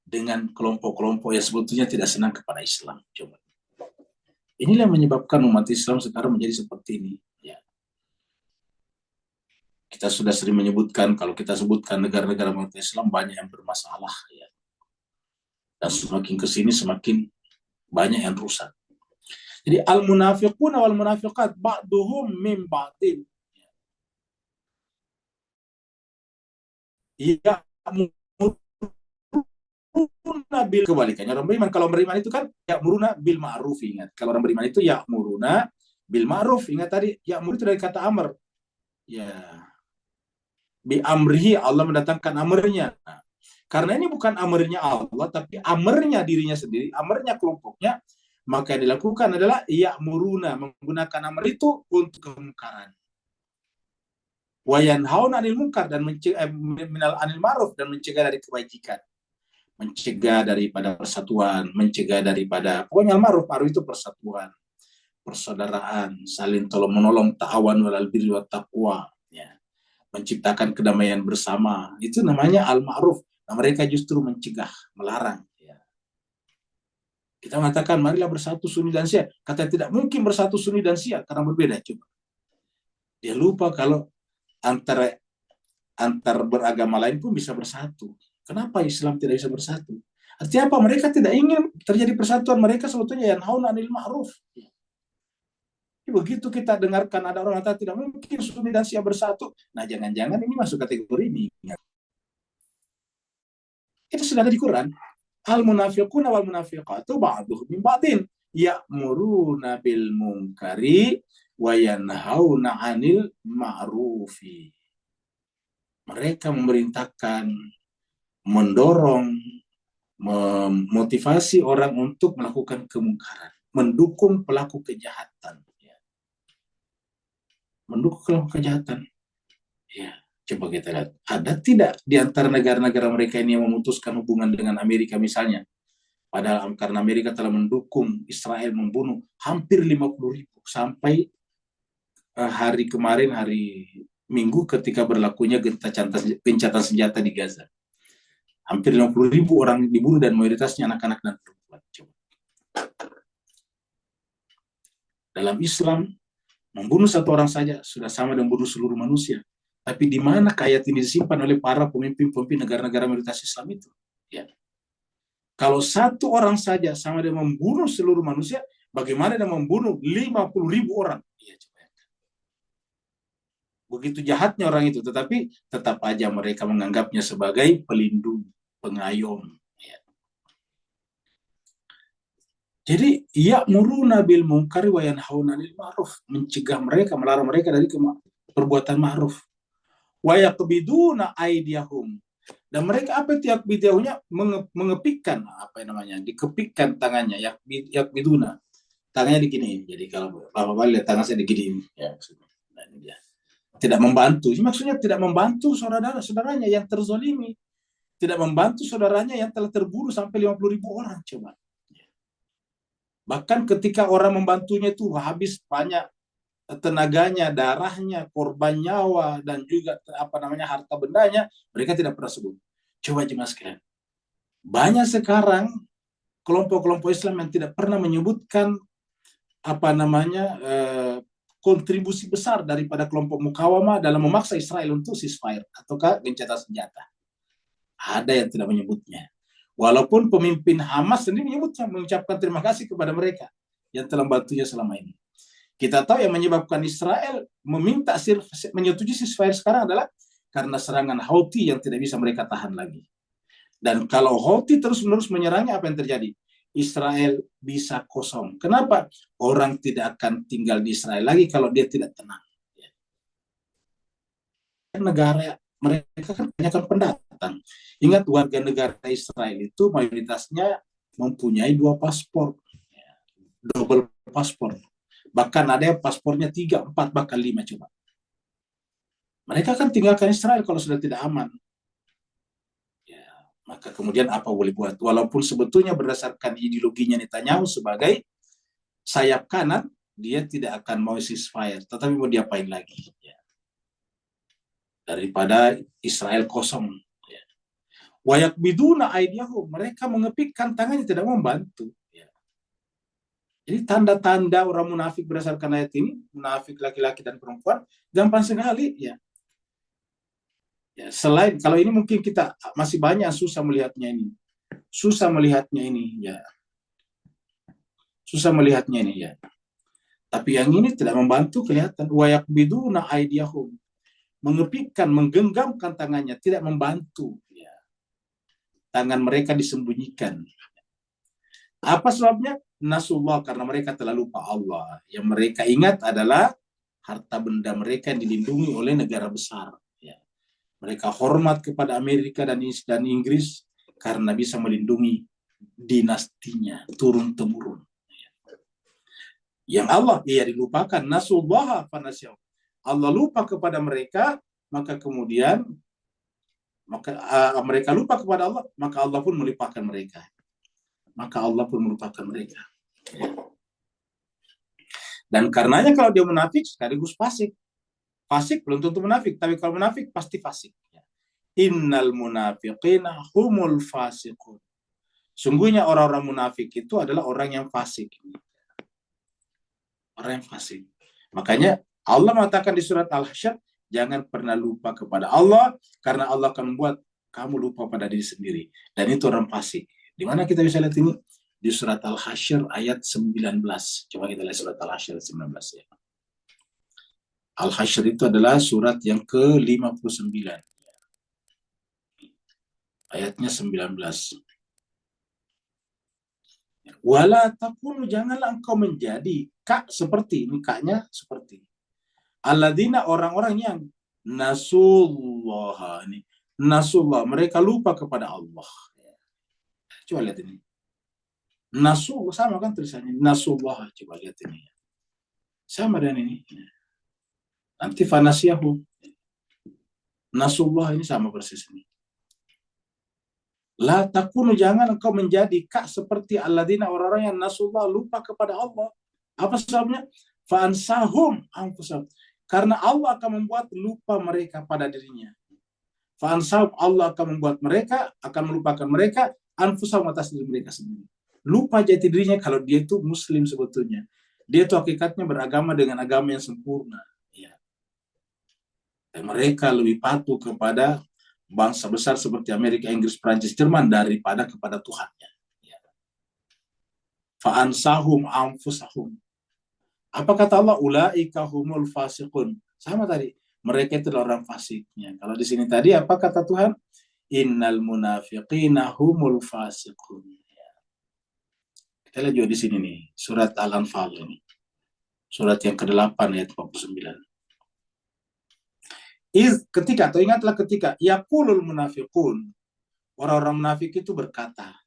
dengan kelompok-kelompok yang sebetulnya tidak senang kepada Islam. Coba. Inilah yang menyebabkan umat Islam sekarang menjadi seperti ini. Ya. Kita sudah sering menyebutkan, kalau kita sebutkan negara-negara umat Islam banyak yang bermasalah. Ya. Dan semakin kesini semakin banyak yang rusak. Jadi al-munafiquna wal munafiqat ba'duhum min ba'din. Ya bil kebalikannya orang beriman. Kalau beriman itu kan ya'muruna bil ma'ruf, ingat. Kalau orang beriman itu ya'muruna bil ma'ruf, ingat tadi ya'mur itu dari kata amr. Ya. Bi amrihi, Allah mendatangkan amrnya. Nah, karena ini bukan amrnya Allah, tapi amrnya dirinya sendiri, amrnya kelompoknya, maka yang dilakukan adalah ya'muruna, menggunakan amr itu untuk kemungkaran. Wa yanhauna 'anil munkar, dan minal 'anil ma'ruf, dan mencegah dari kebajikan. Mencegah daripada persatuan, mencegah daripada pokoknya al-ma'ruf, ma'ruf itu persatuan, persaudaraan, saling tolong-menolong, ta'awanu 'alal birri wat taqwa, ya. Menciptakan kedamaian bersama, itu namanya al-ma'ruf. Nah, mereka justru mencegah, melarang. Ya. Kita mengatakan, marilah bersatu Sunni dan Syiah. Kata tidak mungkin bersatu Sunni dan Syiah karena berbeda. Coba. Dia lupa kalau antar beragama lain pun bisa bersatu. Kenapa Islam tidak bisa bersatu? Artinya apa? Mereka tidak ingin terjadi persatuan. Mereka sebetulnya yanhauna 'anil ma'ruf. Begitu kita dengarkan ada orang kata tidak mungkin Sunni dan Syiah bersatu. Nah, jangan-jangan ini masuk kategori ini. Itu sudah ada di Quran. Al-munafiquna wal munafiqatu ba'duhum min ba'din ya'muruna bil munkari wa yanhauna 'anil ma'rufi. Mereka memerintahkan, mendorong, memotivasi orang untuk melakukan kemungkaran, mendukung pelaku kejahatan. Mendukung pelaku kejahatan. Ya, coba kita lihat. Ada tidak di antara negara-negara mereka ini yang memutuskan hubungan dengan Amerika misalnya? Padahal karena Amerika telah mendukung Israel membunuh hampir 50.000 sampai hari kemarin, hari Minggu ketika berlakunya gencatan senjata di Gaza. Hampir 50.000 orang dibunuh dan mayoritasnya anak-anak dan perempuan. Coba. Dalam Islam, membunuh satu orang saja sudah sama dengan membunuh seluruh manusia. Tapi di mana ayat ini disimpan oleh para pemimpin-pemimpin negara-negara mayoritas Islam itu? Ya. Kalau satu orang saja sama dengan membunuh seluruh manusia, bagaimana dengan membunuh 50.000 orang? Ya, coba. Begitu jahatnya orang itu, tetapi tetap aja mereka menganggapnya sebagai pelindung, pengayom. Ya. Jadi, ya'muruna bil munkari wa yanhauna 'anil ma'ruf, mencegah mereka, melarang mereka dari perbuatan ma'ruf. Wa yaqbiduna aydiyahum, dan mereka apa itu yakbidahumnya? Mengepikkan, apa namanya? Dikepikkan tangannya, yakbiduna. Tangannya digini. Jadi kalau Bapak lihat tangan saya digini, ya maksudnya. Nah, ini dia. Tidak membantu. Maksudnya tidak membantu saudaranya yang terzolimi. Tidak membantu saudaranya yang telah terbunuh sampai 50.000 orang. Coba. Bahkan ketika orang membantunya itu habis banyak tenaganya, darahnya, korban nyawa, dan juga harta bendanya, mereka tidak pernah sebut. Coba jemaah sekalian. Banyak sekarang kelompok-kelompok Islam yang tidak pernah menyebutkan kontribusi besar daripada kelompok mukawamah dalam memaksa Israel untuk ceasefire ataukah gencatan senjata. Ada yang tidak menyebutnya. Walaupun pemimpin Hamas sendiri menyebutnya, mengucapkan terima kasih kepada mereka yang telah membantunya selama ini. Kita tahu yang menyebabkan Israel meminta menyetujui ceasefire sekarang adalah karena serangan Houthi yang tidak bisa mereka tahan lagi. Dan kalau Houthi terus-menerus menyerangnya, apa yang terjadi? Israel bisa kosong. Kenapa? Orang tidak akan tinggal di Israel lagi kalau dia tidak tenang. Negara mereka kan banyak pendatang. Ingat, warga negara Israel itu mayoritasnya mempunyai 2 paspor, double paspor. Bahkan ada yang paspornya 3, 4, bahkan 5 coba. Mereka kan tinggalkan Israel kalau sudah tidak aman. Ya, Maka kemudian apa boleh buat? Walaupun sebetulnya berdasarkan ideologinya Netanyahu sebagai sayap kanan, dia tidak akan mau ceasefire, tetapi mau diapain lagi? Ya. Daripada Israel kosong. Ya. Wayak biduna aidiyahum, mereka mengepikkan tangannya, tidak membantu. Ya. Jadi tanda-tanda orang munafik berdasarkan ayat ini, munafik laki-laki dan perempuan, gampang sekali. Ya. Ya, selain kalau ini mungkin kita masih banyak susah melihatnya ini, ya, susah melihatnya ini ya. Tapi yang ini tidak membantu kelihatan. Wayak biduna aidiyahum, mengepikkan, menggenggamkan tangannya, tidak membantu. Ya. Tangan mereka disembunyikan. Apa sebabnya? Nasullah, karena mereka telah lupa Allah. Yang mereka ingat adalah harta benda mereka yang dilindungi oleh negara besar. Mereka hormat kepada Amerika dan Inggris karena bisa melindungi dinastinya turun-temurun. Yang Allah dilupakan, nasullaha fanasyahu. Allah lupa kepada mereka, maka kemudian mereka lupa kepada Allah, maka Allah pun melupakan mereka. Dan karenanya kalau dia munafik sekaligus fasik. Fasik belum tentu munafik, tapi kalau munafik pasti fasik. Innal munafiqina humul fasiqun. Sungguhnya orang-orang munafik itu adalah orang yang fasik. Orang yang fasik. Makanya Allah mengatakan di surat Al-Hasyr, jangan pernah lupa kepada Allah, karena Allah akan membuat kamu lupa pada diri sendiri. Dan itu orang fasik. Di mana kita bisa lihat ini? Di surat Al-Hasyr ayat 19. Coba kita lihat surat Al-Hasyr 19 ya. Al-Hasyr itu adalah surat yang ke-59. Ayatnya 19. Wala takunu, janganlah engkau menjadi seperti, ini kaknya seperti. Alladzina, orang-orang yang nasullah, ini nasullah, mereka lupa kepada Allah. Coba lihat ini. Nasullah sama kan tulisannya, nasullah, coba lihat ini. Sama dengan ini. Nanti fanasyahu. Nasullah ini sama persis ini. La takunu, jangan engkau menjadi seperti alladzina, orang-orang yang nasullah, lupa kepada Allah. Apa sebabnya? Fa'ansahum anfusahum. Karena Allah akan membuat lupa mereka pada dirinya. Fa'ansahum, Allah akan membuat mereka, akan melupakan mereka, anfusahum, atas diri mereka sendiri. Lupa jati dirinya kalau dia itu muslim sebetulnya. Dia itu hakikatnya beragama dengan agama yang sempurna. Dan mereka lebih patuh kepada bangsa besar seperti Amerika, Inggris, Prancis, Jerman daripada kepada Tuhannya. Fa'ansahum anfusahum. Apa kata Allah? Ulaika humul fasiqun. Sama tadi. Mereka itu orang fasiknya. Kalau di sini tadi apa kata Tuhan? Innal munafiqina humul fasiqun. Kita lihat juga di sini nih. Surat Al-Anfal ini. Surat yang ke-8 ayat 49. Ketika, atau ingatlah ketika yaqulul munafiqun, orang-orang munafik itu berkata,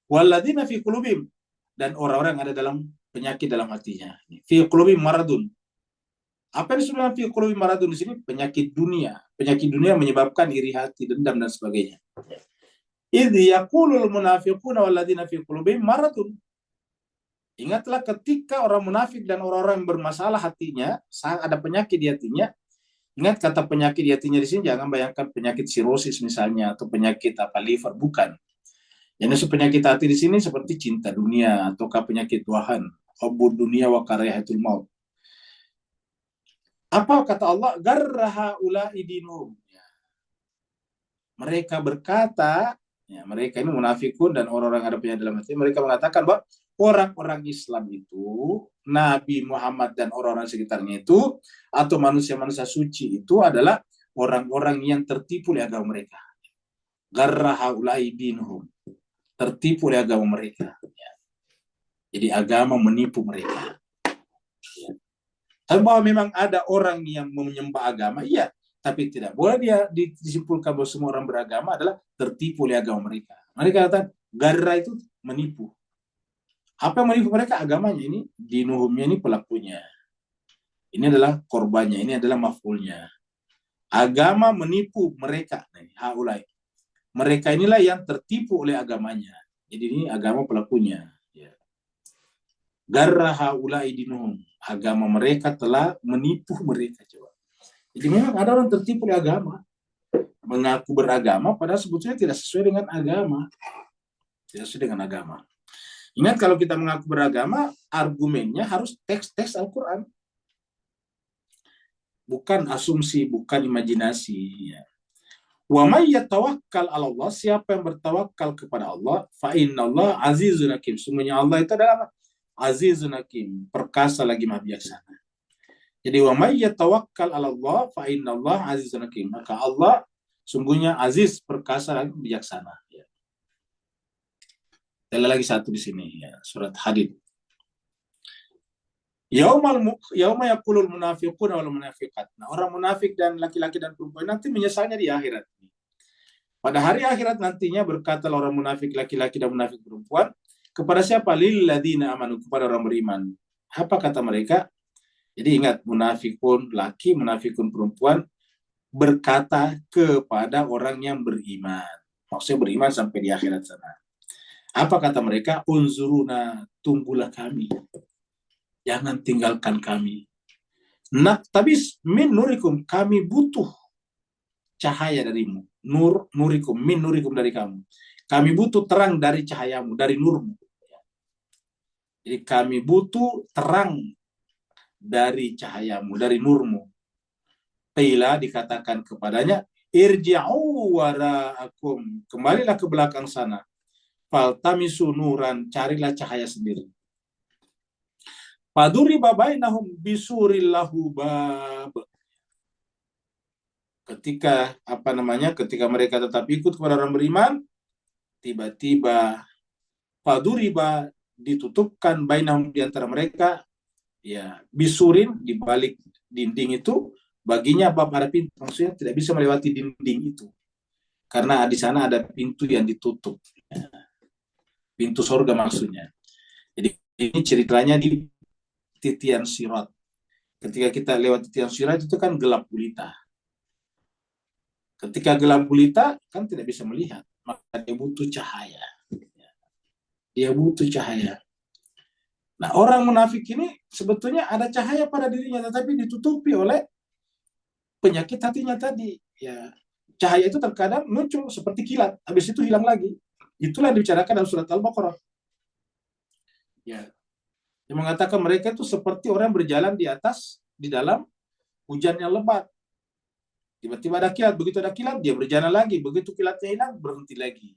walladzina fi qulubihim, dan orang-orang yang ada dalam penyakit dalam hatinya. Fi qulubihim maradun. Apa yang disebut fi qulubihim maradun di sini? Penyakit dunia. Penyakit dunia menyebabkan iri hati, dendam dan sebagainya. Idh yaqulul munafiquna walladzina fi qulubihim maradun. Ingatlah ketika orang munafik dan orang-orang yang bermasalah hatinya, saat ada penyakit di hatinya. Ingat kata penyakit di hatinya di sini, jangan bayangkan penyakit sirosis misalnya, atau penyakit liver, bukan. Yang penyakit hati di sini seperti cinta dunia, ataukah penyakit tuahan, hubbud dunia wa karahiyatul maut. Apa kata Allah? Garraha ula'i dinuhum. Mereka berkata, mereka ini munafikun dan orang-orang ada penyakit dalam hati, mereka mengatakan bahwa orang-orang Islam itu, Nabi Muhammad dan orang-orang sekitarnya itu, atau manusia-manusia suci itu adalah orang-orang yang tertipu oleh agama mereka. Garraha ula'i dinuhum. Tertipu oleh agama mereka. Jadi agama menipu mereka. Tapi bahwa memang ada orang yang menyembah agama, iya. Tapi tidak boleh dia disimpulkan bahwa semua orang beragama adalah tertipu oleh agama mereka. Mereka kata garra itu menipu. Apa yang menipu mereka? Agamanya ini, dinuhumnya ini pelakunya. Ini adalah korbannya, ini adalah maf'ulnya. Agama menipu mereka. Haulai. Mereka inilah yang tertipu oleh agamanya. Jadi ini agama pelakunya. Ya. Garra haula'i dinuhum. Agama mereka telah menipu mereka. Coba. Jadi memang ada orang tertipu oleh agama. Mengaku beragama padahal sebetulnya tidak sesuai dengan agama. Tidak sesuai dengan agama. Ingat kalau kita mengaku beragama, argumennya harus teks-teks Al-Quran. Bukan asumsi, bukan imajinasi. Ya. Wa may yatawakkal 'ala Allah, siapa yang bertawakal kepada Allah, fa innallaha azizun hakim. Sungguhnya Allah itu adalah azizun hakim, perkasa lagi maha bijaksana. Jadi wa may yatawakkal 'ala Allah, fa innallaha azizun hakim. Maka Allah sungguhnya aziz, perkasa lagi bijaksana. Ya. Ada lagi satu di sini ya, surat Hadid. Yauma yaqulul munafiquna wal munafiqat. Nah, orang munafik dan laki-laki dan perempuan nanti menyesalnya di akhirat. Pada hari akhirat nantinya berkata orang munafik laki-laki dan munafik perempuan kepada siapa? Lil ladzina amanu, kepada orang beriman. Apa kata mereka? Jadi ingat, munafikun laki, munafikun perempuan berkata kepada orang yang beriman. Maksudnya beriman sampai di akhirat sana. Apa kata mereka? Unzuruna, tunggulah kami. Jangan tinggalkan kami. Naktabis min nurikum, kami butuh cahaya darimu. Nurikum, min nurikum, dari kamu. Kami butuh terang dari cahayamu, dari nurmu. Jadi kami butuh terang dari cahayamu, dari nurmu. Qila, dikatakan kepadanya, irji'u wara'akum, kembalilah ke belakang sana. Faltamisu nuran, carilah cahaya sendiri. Paduri babainahum bisuril lahu bab. Ketika ketika mereka tetap ikut kepada orang beriman, tiba-tiba paduriba, ditutupkan bainahum, di antara mereka, ya, bisurin, di balik dinding itu baginya bab, ada pintu. Maksudnya tidak bisa melewati dinding itu karena di sana ada pintu yang ditutup, ya. Pintu surga maksudnya. Jadi ini ceritanya di titian sirat. Ketika kita lewat titian sirat itu kan gelap gulita. Ketika gelap gulita kan tidak bisa melihat, maka dia butuh cahaya. Dia butuh cahaya. Nah, orang munafik ini sebetulnya ada cahaya pada dirinya, tetapi ditutupi oleh penyakit hatinya tadi. Ya, cahaya itu terkadang muncul seperti kilat, habis itu hilang lagi. Itulah yang dibicarakan dalam surat Al-Baqarah. Ya, yang mengatakan mereka itu seperti orang berjalan di dalam hujan yang lebat. Tiba-tiba ada kilat, begitu ada kilat dia berjalan lagi, begitu kilatnya hilang berhenti lagi.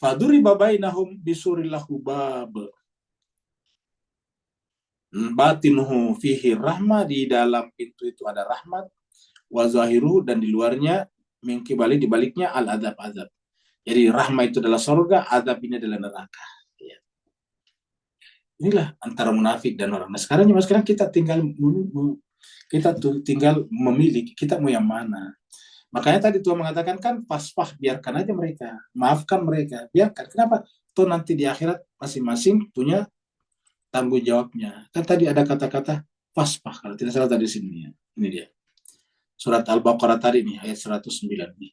Faduri babainahum bisurillahu bab. Batinuhu fihi rahmah, di dalam pintu itu ada rahmat, wa zahiru, dan di luarnya mengkibali, di baliknya al azab. Jadi rahmah itu adalah surga, azab ini adalah neraka. Inilah antara munafik dan orang. Nah, sekarang kita tinggal memilih, kita mau yang mana. Makanya tadi Tuhan mengatakan kan, fasfah, biarkan aja mereka, maafkan mereka, biarkan. Kenapa? Tuh nanti di akhirat masing-masing punya tanggung jawabnya. Kan tadi ada kata-kata fasfah, kalau tidak salah tadi sini ya. Ini dia. Surat Al-Baqarah tadi nih, ayat 109 nih.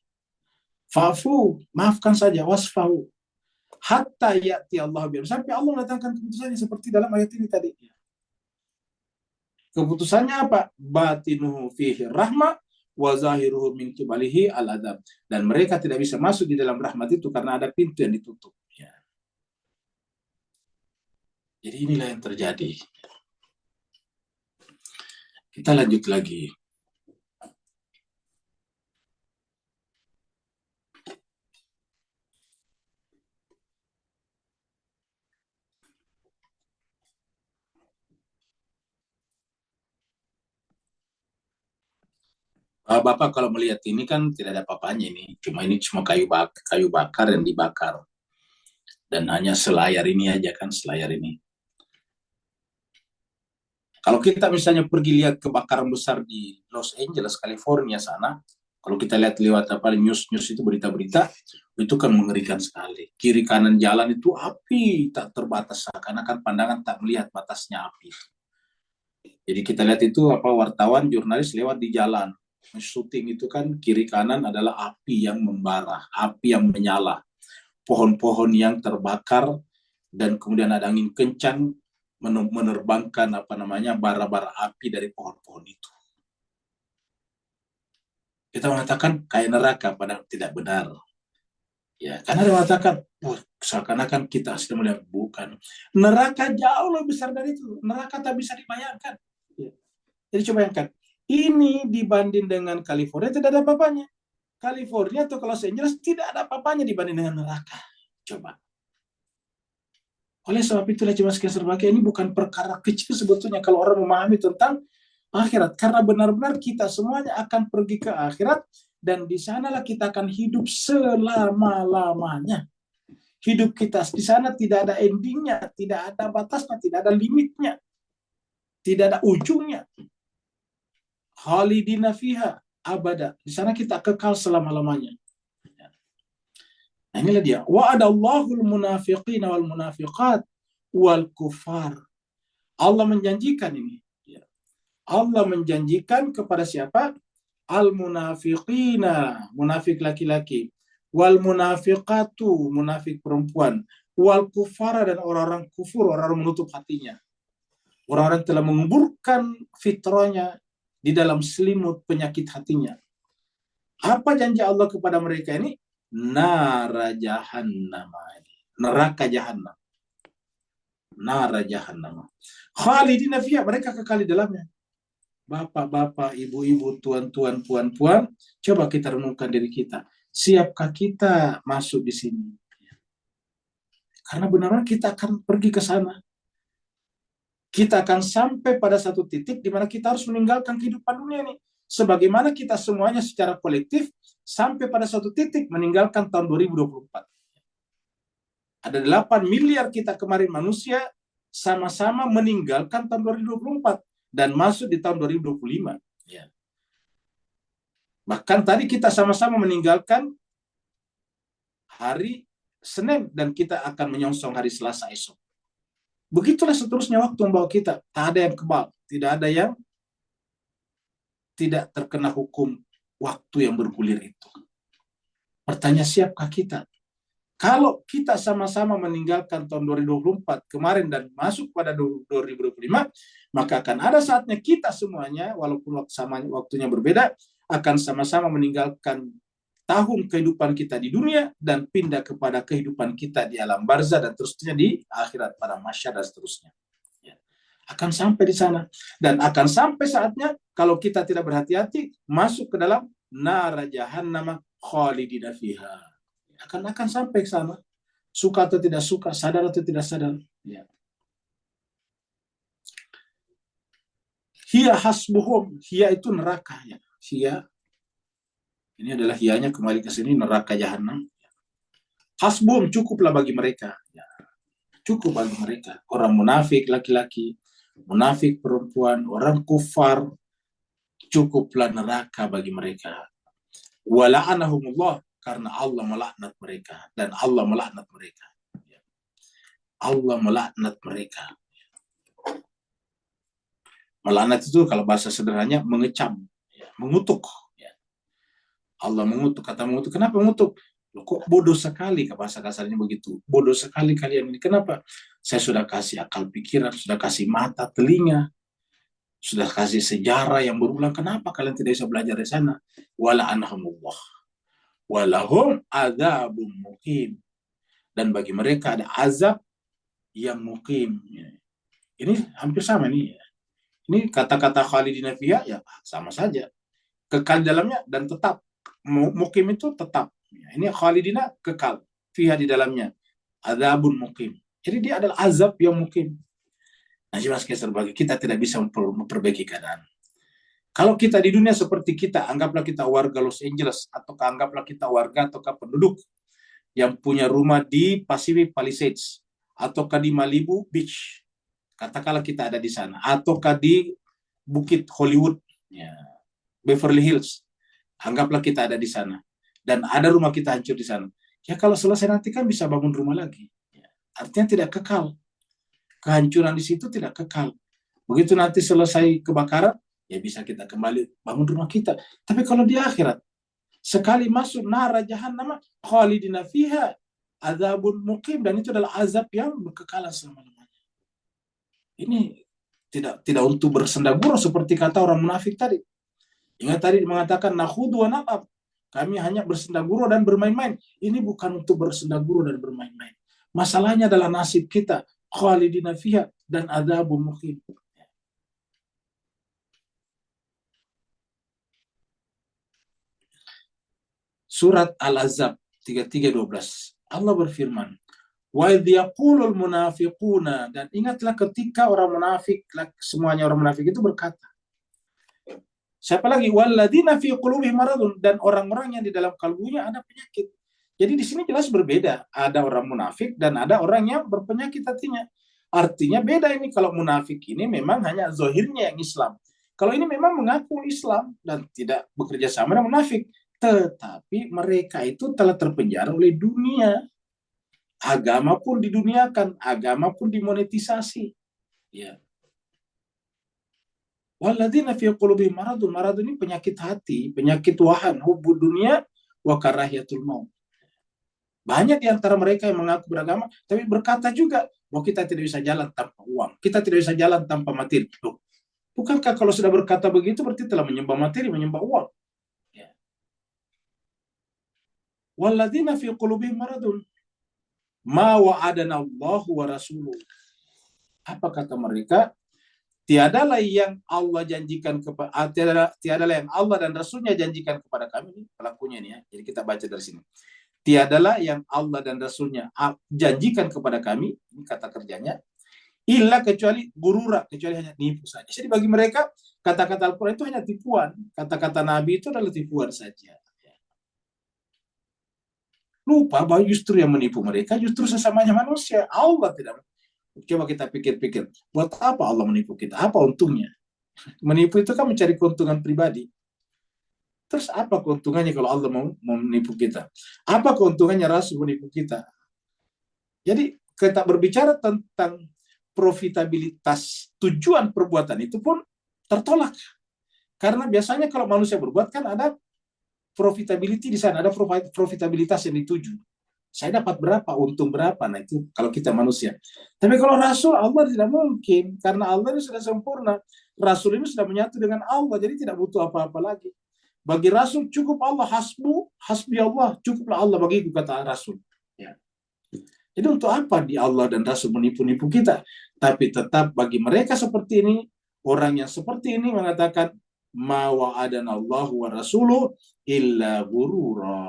Fa'fu, maafkan saja, wasfahu. Hatta ya'ti Allah biar, sampai Allah datangkan keputusannya seperti dalam ayat ini tadi. Keputusannya apa? Batinuhu fihi rahmah wa zahiruhu min qibalihi al-adab. Dan mereka tidak bisa masuk di dalam rahmat itu karena ada pintu yang ditutup. Ya. Jadi inilah yang terjadi. Kita lanjut lagi. Bapak kalau melihat ini kan tidak ada apa-apanya ini cuma kayu bakar yang dibakar, dan hanya selayar ini aja kan, selayar ini. Kalau kita misalnya pergi lihat kebakaran besar di Los Angeles, California sana, kalau kita lihat lewat news itu, berita-berita, itu kan mengerikan sekali. Kiri kanan jalan itu api tak terbatas, seakan-akan pandangan tak melihat batasnya api. Jadi kita lihat itu wartawan, jurnalis lewat di jalan. syuting itu kan kiri kanan adalah api yang membara, api yang menyala, pohon-pohon yang terbakar, dan kemudian ada angin kencang menerbangkan bara-bara api dari pohon-pohon itu. Kita mengatakan kayak neraka, padahal tidak benar. Ya, karena dia mengatakan, seakan-akan kita sedang melihat, bukan. Neraka jauh lebih besar dari itu. Neraka tak bisa dibayangkan. Ya. Jadi coba bayangkan, ini dibanding dengan California tidak ada apa-apanya. California atau Los Angeles tidak ada apa-apanya dibanding dengan neraka. Coba. Oleh sebab itulah jemaah sekalian berbahagia, ini bukan perkara kecil sebetulnya kalau orang memahami tentang akhirat, karena benar-benar kita semuanya akan pergi ke akhirat, dan di sanalah kita akan hidup selama-lamanya. Hidup kita di sana tidak ada endingnya, tidak ada batasnya, tidak ada limitnya, tidak ada ujungnya. Khalidina fiha abada. Di sana kita kekal selama-lamanya. Nah, inilah dia. Wa'adallahul munafiqina wal munafiqat wal kufar. Allah menjanjikan ini. Allah menjanjikan kepada siapa? Al-munafiqina, munafik laki-laki. Wal munafiqatu, munafik perempuan. Wal kufara, dan orang-orang kufur, orang-orang menutup hatinya. Orang-orang telah menguburkan fitrahnya di dalam selimut penyakit hatinya. Apa janji Allah kepada mereka ini? Nara jahannam, neraka jahannam, nara jahannam. Khalidina fiha, mereka kekal di dalamnya. Bapak-bapak, ibu-ibu, tuan-tuan, puan-puan, coba kita renungkan diri kita. Siapkah kita masuk di sini? Karena benar-benar kita akan pergi ke sana. Kita akan sampai pada satu titik di mana kita harus meninggalkan kehidupan dunia ini. Sebagaimana kita semuanya secara kolektif sampai pada suatu titik meninggalkan tahun 2024. Ada 8 miliar kita kemarin manusia sama-sama meninggalkan tahun 2024 dan masuk di tahun 2025. Ya. Bahkan tadi kita sama-sama meninggalkan hari Senin dan kita akan menyongsong hari Selasa esok. Begitulah seterusnya waktu membawa kita. Tak ada yang kebal, tidak ada yang tidak terkena hukum waktu yang bergulir itu. Pertanyaan, siapkah kita? Kalau kita sama-sama meninggalkan tahun 2024 kemarin dan masuk pada 2025, maka akan ada saatnya kita semuanya, walaupun waktunya berbeda, akan sama-sama meninggalkan tahun kehidupan kita di dunia dan pindah kepada kehidupan kita di alam barzah dan terusnya di akhirat, pada mahsyar dan seterusnya. Akan sampai di sana, dan akan sampai saatnya kalau kita tidak berhati-hati masuk ke dalam nara jahannam khalidina fiha. Akan sampai ke sana, suka atau tidak suka, sadar atau tidak sadar. Ya. Hiya hasbuhum, hiya itu neraka ya. Hiya ini adalah hiyanya, kembali ke sini, neraka jahannam. Hasbuhum, cukuplah bagi mereka. Ya. Cukup bagi mereka. Orang munafik laki-laki, munafik perempuan, orang kufar, cukuplah neraka bagi mereka. Wala'anahumullah, karena Allah melaknat mereka, dan Allah melaknat mereka. Allah melaknat mereka. Melaknat itu kalau bahasa sederhananya mengecam, mengutuk. Allah mengutuk, kata mengutuk. Kenapa mengutuk? Loh, kok bodoh sekali, bahasa kasarnya begitu. Bodoh sekali kalian ini. Kenapa? Saya sudah kasih akal pikiran, sudah kasih mata, telinga, sudah kasih sejarah yang berulang. Kenapa kalian tidak bisa belajar di sana? Wala'anahumullah. Walahum azabun muqim. Dan bagi mereka ada azab yang muqim. Ini hampir sama nih. Ini kata-kata khalidina fiha ya sama saja. Kekal dalamnya dan tetap. Muqim itu tetap. Ini khalidina kekal. Fiha di dalamnya. Azabun muqim. Jadi dia adalah azab yang muqim. Nah, jelas kita tidak bisa memperbaiki keadaan. Kalau kita di dunia seperti kita, anggaplah kita warga Los Angeles, atau anggaplah kita warga atau penduduk yang punya rumah di Pacific Palisades, ataukah di Malibu Beach, katakanlah kita ada di sana, ataukah di Bukit Hollywood, ya, Beverly Hills, anggaplah kita ada di sana, dan ada rumah kita hancur di sana. Ya kalau selesai nanti kan bisa bangun rumah lagi. Ya, artinya tidak kekal. Kehancuran di situ tidak kekal. Begitu nanti selesai kebakaran, ya bisa kita kembali bangun rumah kita. Tapi kalau di akhirat, sekali masuk nara jahannam, khalidina fiha, azabun muqim, dan itu adalah azab yang berkekalan selama-lamanya. Ini tidak untuk bersenda gurau seperti kata orang munafik tadi. Ingat tadi mengatakan nakhudu wa nal'ab, kami hanya bersenda gurau dan bermain-main. Ini bukan untuk bersenda gurau dan bermain-main. Masalahnya adalah nasib kita, khalidina fiha dan azabun muqim. Surat Al-Ahzab 33:12. Allah berfirman, wa idh yaqulul munafiquna, dan ingatlah ketika orang munafik, semuanya orang munafik itu berkata. Siapa lagi? Walladzina fi qulubihim maradun, dan orang-orang yang di dalam kalbunya ada penyakit. Jadi di sini jelas berbeda. Ada orang munafik dan ada orang yang berpenyakit hatinya. Artinya beda ini. Kalau munafik ini memang hanya zahirnya yang Islam. Kalau ini memang mengaku Islam dan tidak bekerja sama dengan munafik. Tetapi mereka itu telah terpenjara oleh dunia. Agama pun diduniakan, agama pun dimonetisasi. Ya. Walladzina fi qulubihim maradun. Maradun ini penyakit hati, penyakit wahan, hubbud dunia wa karahiyatul maut. Banyak di antara mereka yang mengaku beragama, tapi berkata juga bahwa kita tidak bisa jalan tanpa uang, kita tidak bisa jalan tanpa materi. Loh, bukankah kalau sudah berkata begitu berarti telah menyembah materi, menyembah uang? Ya. Walladzina fi qulubihim maradun ma wa'adana Allahu wa rasuluh. Apa kata mereka? Tiadalah yang Allah janjikan kepada tiadalah yang Allah dan Rasulnya janjikan kepada kami. Ini pelakunya nih ya. Jadi kita baca dari sini. Tiadalah yang Allah dan Rasulnya janjikan kepada kami, ini kata kerjanya, illa kecuali gurura, kecuali hanya nipu saja. Jadi bagi mereka kata-kata Al-Quran itu hanya tipuan, kata-kata Nabi itu adalah tipuan saja. Lupa bahwa justru yang menipu mereka justru sesamanya manusia. Allah tidak. Coba kita pikir-pikir, buat apa Allah menipu kita? Apa untungnya? Menipu itu kan mencari keuntungan pribadi. Terus apa keuntungannya kalau Allah mau menipu kita? Apa keuntungannya Rasul menipu kita? Jadi kita berbicara tentang profitabilitas tujuan perbuatan itu pun tertolak. Karena biasanya kalau manusia berbuat kan ada profitability di sana, ada profitabilitas yang dituju. Saya dapat berapa, untung berapa, nah itu kalau kita manusia. Tapi kalau Rasul, Allah tidak mungkin, karena Allah ini sudah sempurna. Rasul ini sudah menyatu dengan Allah, jadi tidak butuh apa-apa lagi. Bagi Rasul cukup Allah, hasbi Allah, cukuplah Allah bagiku, kata Rasul. Ya. Jadi untuk apa di Allah dan Rasul menipu-nipu kita? Tapi tetap bagi mereka seperti ini, orang yang seperti ini mengatakan, ma wa'adana Allahu wa rasuluh illa gurura.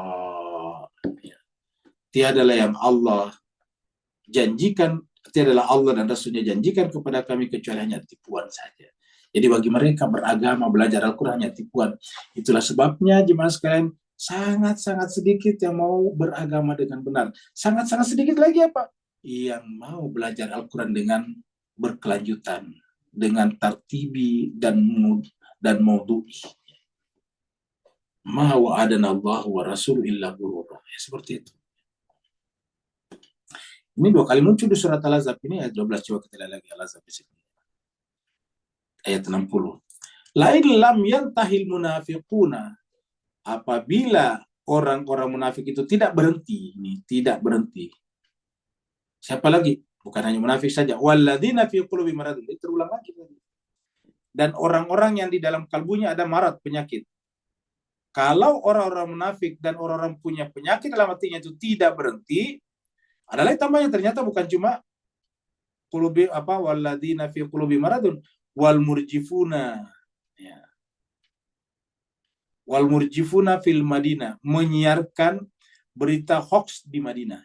Tiadalah yang Allah janjikan, tiadalah Allah dan Rasulnya janjikan kepada kami kecuali hanya tipuan saja. Jadi bagi mereka beragama, belajar Al-Quran hanya tipuan. Itulah sebabnya jemaah sekalian, sangat-sangat sedikit yang mau beragama dengan benar. Sangat-sangat sedikit lagi apa? Yang mau belajar Al-Quran dengan berkelanjutan, dengan tartibi dan maudu'i. Ma wa'adana Allah wa rasul illa gurura. Ya, seperti itu. Ini 2 kali muncul di surat Al-Ahzab ini, ayat 12. Coba kita lihat lagi Al-Ahzab di sini. Ayat 60. Lain lam yantahil munafiquna, apabila orang-orang munafik itu tidak berhenti, ini tidak berhenti. Siapa lagi? Bukan hanya munafik saja. Walladzina fi qulubihim maradun. Terulang lagi. Dan orang-orang yang di dalam kalbunya ada marad, penyakit. Kalau orang-orang munafik dan orang-orang punya penyakit dalam hatinya itu tidak berhenti, adalah tambahnya ternyata bukan cuma walladzina fi qulubihim maradun wal murjifuna, ya. Wal murjifuna fil Madinah, menyiarkan berita hoax di Madinah.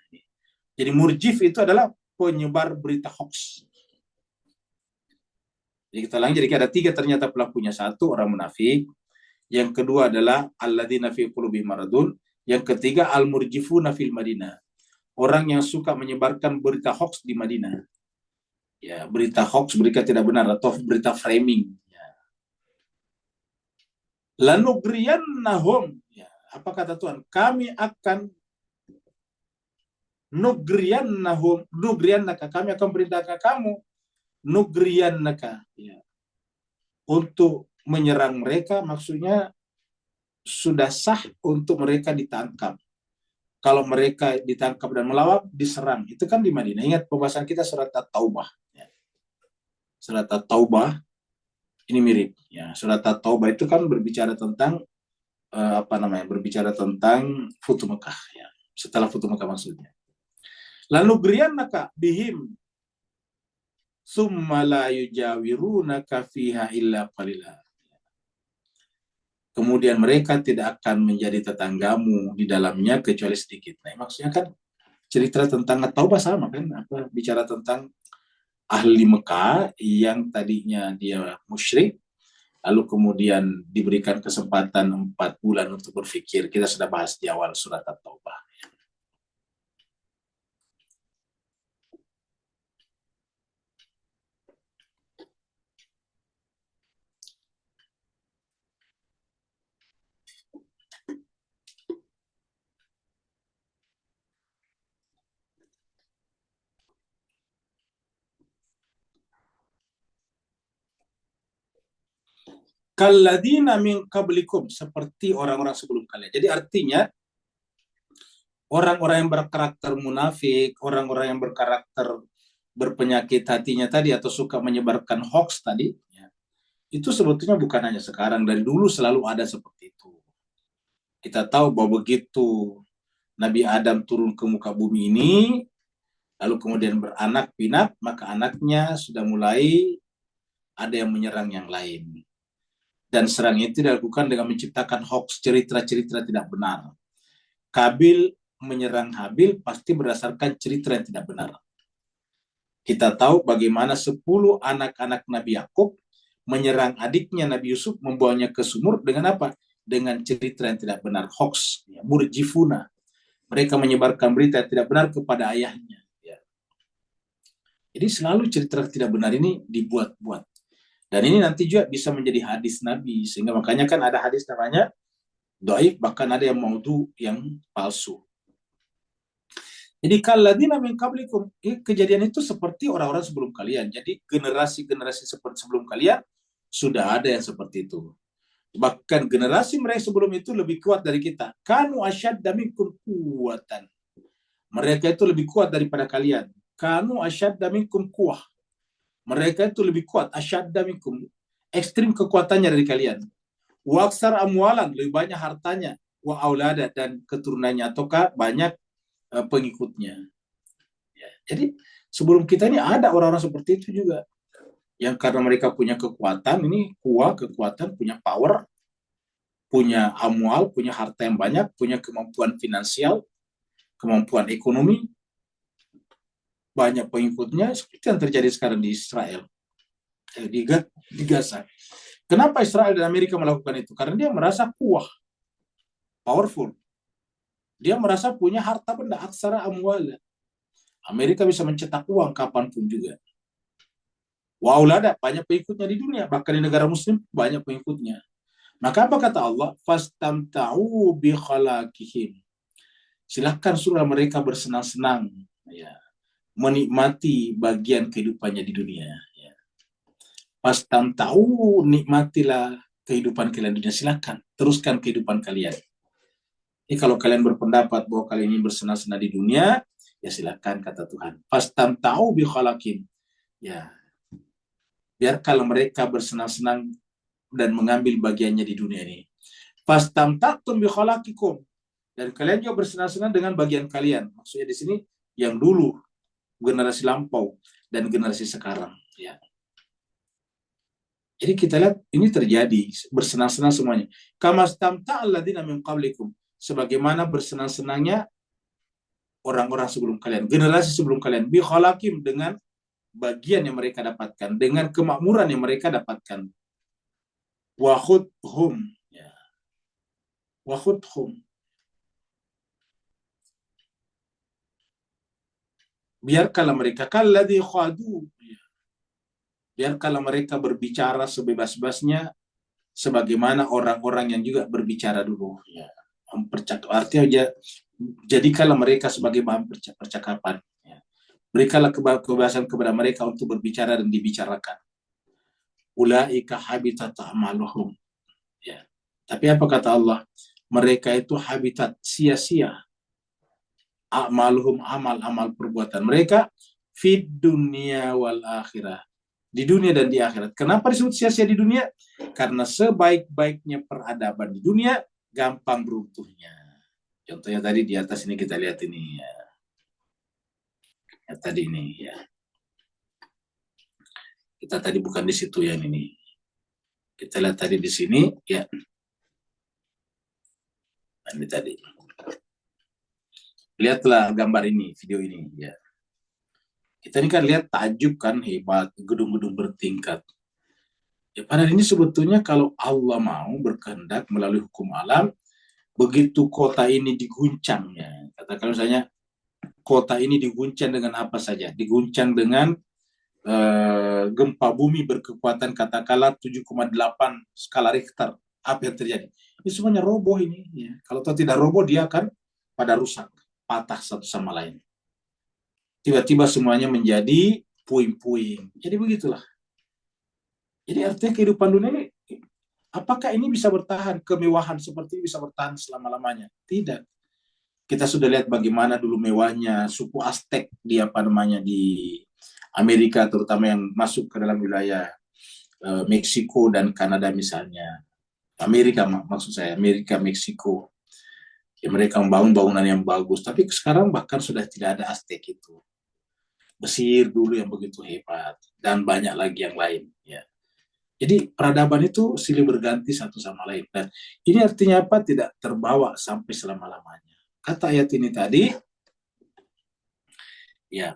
Jadi murjif itu adalah penyebar berita hoax. Jadi kita ulangi, jadi ada 3 ternyata pelakunya. 1 orang munafik, yang kedua adalah alladzina fi qulubihim maradun, yang ketiga al murjifuna fil Madinah. Orang yang suka menyebarkan berita hoax di Madinah. Ya, berita hoax, berita tidak benar, atau berita framing. Ya. Lanugriyannahum. Ya, apa kata Tuhan? Kami akan nugriyannaka, kami akan perintahkan kamu nugriyannaka, ya, untuk menyerang mereka maksudnya sudah sah untuk mereka ditangkap. Kalau mereka ditangkap dan melawan, diserang. Itu kan di Madinah. Ingat pembahasan kita surat At-Taubah. Ya. Surat At-Taubah ini mirip. Ya. Surat At-Taubah itu kan berbicara tentang berbicara tentang Futu Mekah. Ya. Setelah Futu Mekah maksudnya. Lalu griyannaka bihim summa la yujawirunaka fiha illa qalila. Kemudian mereka tidak akan menjadi tetanggamu di dalamnya kecuali sedikit. Nah, maksudnya kan cerita tentang At-Taubah sama kan, bicara tentang ahli Mekah yang tadinya dia musyrik, lalu kemudian diberikan kesempatan 4 bulan untuk berpikir. Kita sudah bahas di awal surat At-Taubah. Kalladina min qablikum, seperti orang-orang sebelum kalian. Jadi artinya orang-orang yang berkarakter munafik, orang-orang yang berkarakter berpenyakit hatinya tadi atau suka menyebarkan hoax tadi, ya, itu sebetulnya bukan hanya sekarang, dari dulu selalu ada seperti itu. Kita tahu bahwa begitu Nabi Adam turun ke muka bumi ini, lalu kemudian beranak pinak, maka anaknya sudah mulai ada yang menyerang yang lain. Dan serang itu dilakukan dengan menciptakan hoax, cerita-cerita tidak benar. Kabil menyerang Habil pasti berdasarkan cerita yang tidak benar. Kita tahu bagaimana 10 anak-anak Nabi Yakub menyerang adiknya Nabi Yusuf, membawanya ke sumur dengan apa? Dengan cerita yang tidak benar, hoax, ya, murjifuna. Mereka menyebarkan berita yang tidak benar kepada ayahnya. Ya. Jadi selalu cerita tidak benar ini dibuat-buat. Dan ini nanti juga bisa menjadi hadis Nabi, sehingga makanya kan ada hadis namanya dhaif, bahkan ada yang maudhu, yang palsu. Jadi kalladina min qablikum, kejadian itu seperti orang-orang sebelum kalian. Jadi generasi-generasi seperti sebelum kalian sudah ada yang seperti itu. Bahkan generasi mereka sebelum itu lebih kuat dari kita. Kanu asyadda minkum quwwatan. Mereka itu lebih kuat daripada kalian. Kanu asyadda minkum quwwah. Mereka itu lebih kuat, asyadda minkum, ekstrim kekuatannya dari kalian. Wa aksar amwalan, lebih banyak hartanya, wa aulada, dan keturunannya, ataukah banyak pengikutnya. Ya, jadi sebelum kita ini ada orang-orang seperti itu juga, yang karena mereka punya kekuatan, ini kekuatan, punya power, punya amwal, punya harta yang banyak, punya kemampuan finansial, kemampuan ekonomi, banyak pengikutnya, seperti yang terjadi sekarang di Israel, di Gaza. Kenapa Israel dan Amerika melakukan itu? Karena dia merasa kuat, powerful. Dia merasa punya harta benda, aksara amwal. Amerika bisa mencetak uang kapanpun juga. Waulada, banyak pengikutnya di dunia, bahkan di negara muslim banyak pengikutnya. Maka apa kata Allah? Fastamta'u bi khalaqihim. Silahkan suruh mereka bersenang-senang, ya, menikmati bagian kehidupannya di dunia. Ya. Fastamta'u, nikmatilah kehidupan kalian di dunia. Silahkan teruskan kehidupan kalian. Ini kalau kalian berpendapat bahwa kalian ini bersenang-senang di dunia, ya silahkan, kata Tuhan. Fastamta'u bi khalaqihim. Ya. Biarkanlah mereka bersenang-senang dan mengambil bagiannya di dunia ini. Fastamta'tum bi khalaqikum. Dan kalian juga bersenang-senang dengan bagian kalian. Maksudnya di sini yang dulu, generasi lampau dan generasi sekarang. Ya. Jadi kita lihat ini terjadi, bersenang-senang semuanya. Kamastamta'al ladzina min qablikum. Sebagaimana bersenang-senangnya orang-orang sebelum kalian, generasi sebelum kalian. Bi khalaqim, dengan bagian yang mereka dapatkan, dengan kemakmuran yang mereka dapatkan. Wa khudhum. Ya. Wa khudhum. Biarkanlah mereka kalladzi khadu. Biarkanlah mereka berbicara sebebas-bebasnya sebagaimana orang-orang yang juga berbicara dulu. Ya. Artinya jadikanlah mereka sebagai bahan percakapan. Ya. Berikanlah kebebasan kepada mereka untuk berbicara dan dibicarakan. ulaika habitat a'maluhum. Ya. Tapi apa kata Allah? Mereka itu habitat, sia-sia. A'maluhum, amal-amal perbuatan mereka fid dunia wal akhirah. Di dunia dan di akhirat. Kenapa disebut sia-sia di dunia? Karena sebaik-baiknya peradaban di dunia, gampang runtuhnya. Contohnya tadi di atas ini kita lihat ini ya. Ya tadi ini ya. Kita tadi bukan di situ yang ini. Kita lihat tadi di sini ya. Ini tadi. Lihatlah gambar ini, video ini ya. Kita ini kan lihat takjub kan, hebat, gedung-gedung bertingkat. Ya padahal ini sebetulnya kalau Allah mau berkehendak melalui hukum alam, begitu kota ini diguncang ya. Katakan misalnya kota ini diguncang dengan apa saja? Diguncang dengan gempa bumi berkekuatan katakanlah 7,8 skala Richter. Apa yang terjadi? Ini semuanya roboh ini. Ya. Kalau tidak roboh, dia akan pada rusak, patah satu sama lain. Tiba-tiba semuanya menjadi puing-puing. Jadi begitulah. Jadi artinya kehidupan dunia ini, apakah ini bisa bertahan? Kemewahan seperti ini bisa bertahan selama-lamanya? Tidak. Kita sudah lihat bagaimana dulu mewahnya suku Aztec di Amerika, terutama yang masuk ke dalam wilayah Meksiko dan Kanada misalnya. Amerika maksud saya, Amerika, Meksiko. Ya, mereka membangun bangunan yang bagus, tapi sekarang bahkan sudah tidak ada Aztec itu. Mesir dulu yang begitu hebat, dan banyak lagi yang lain. Ya. Jadi peradaban itu silih berganti satu sama lain. Dan ini artinya apa? Tidak terbawa sampai selama-lamanya. Kata ayat ini tadi, ya,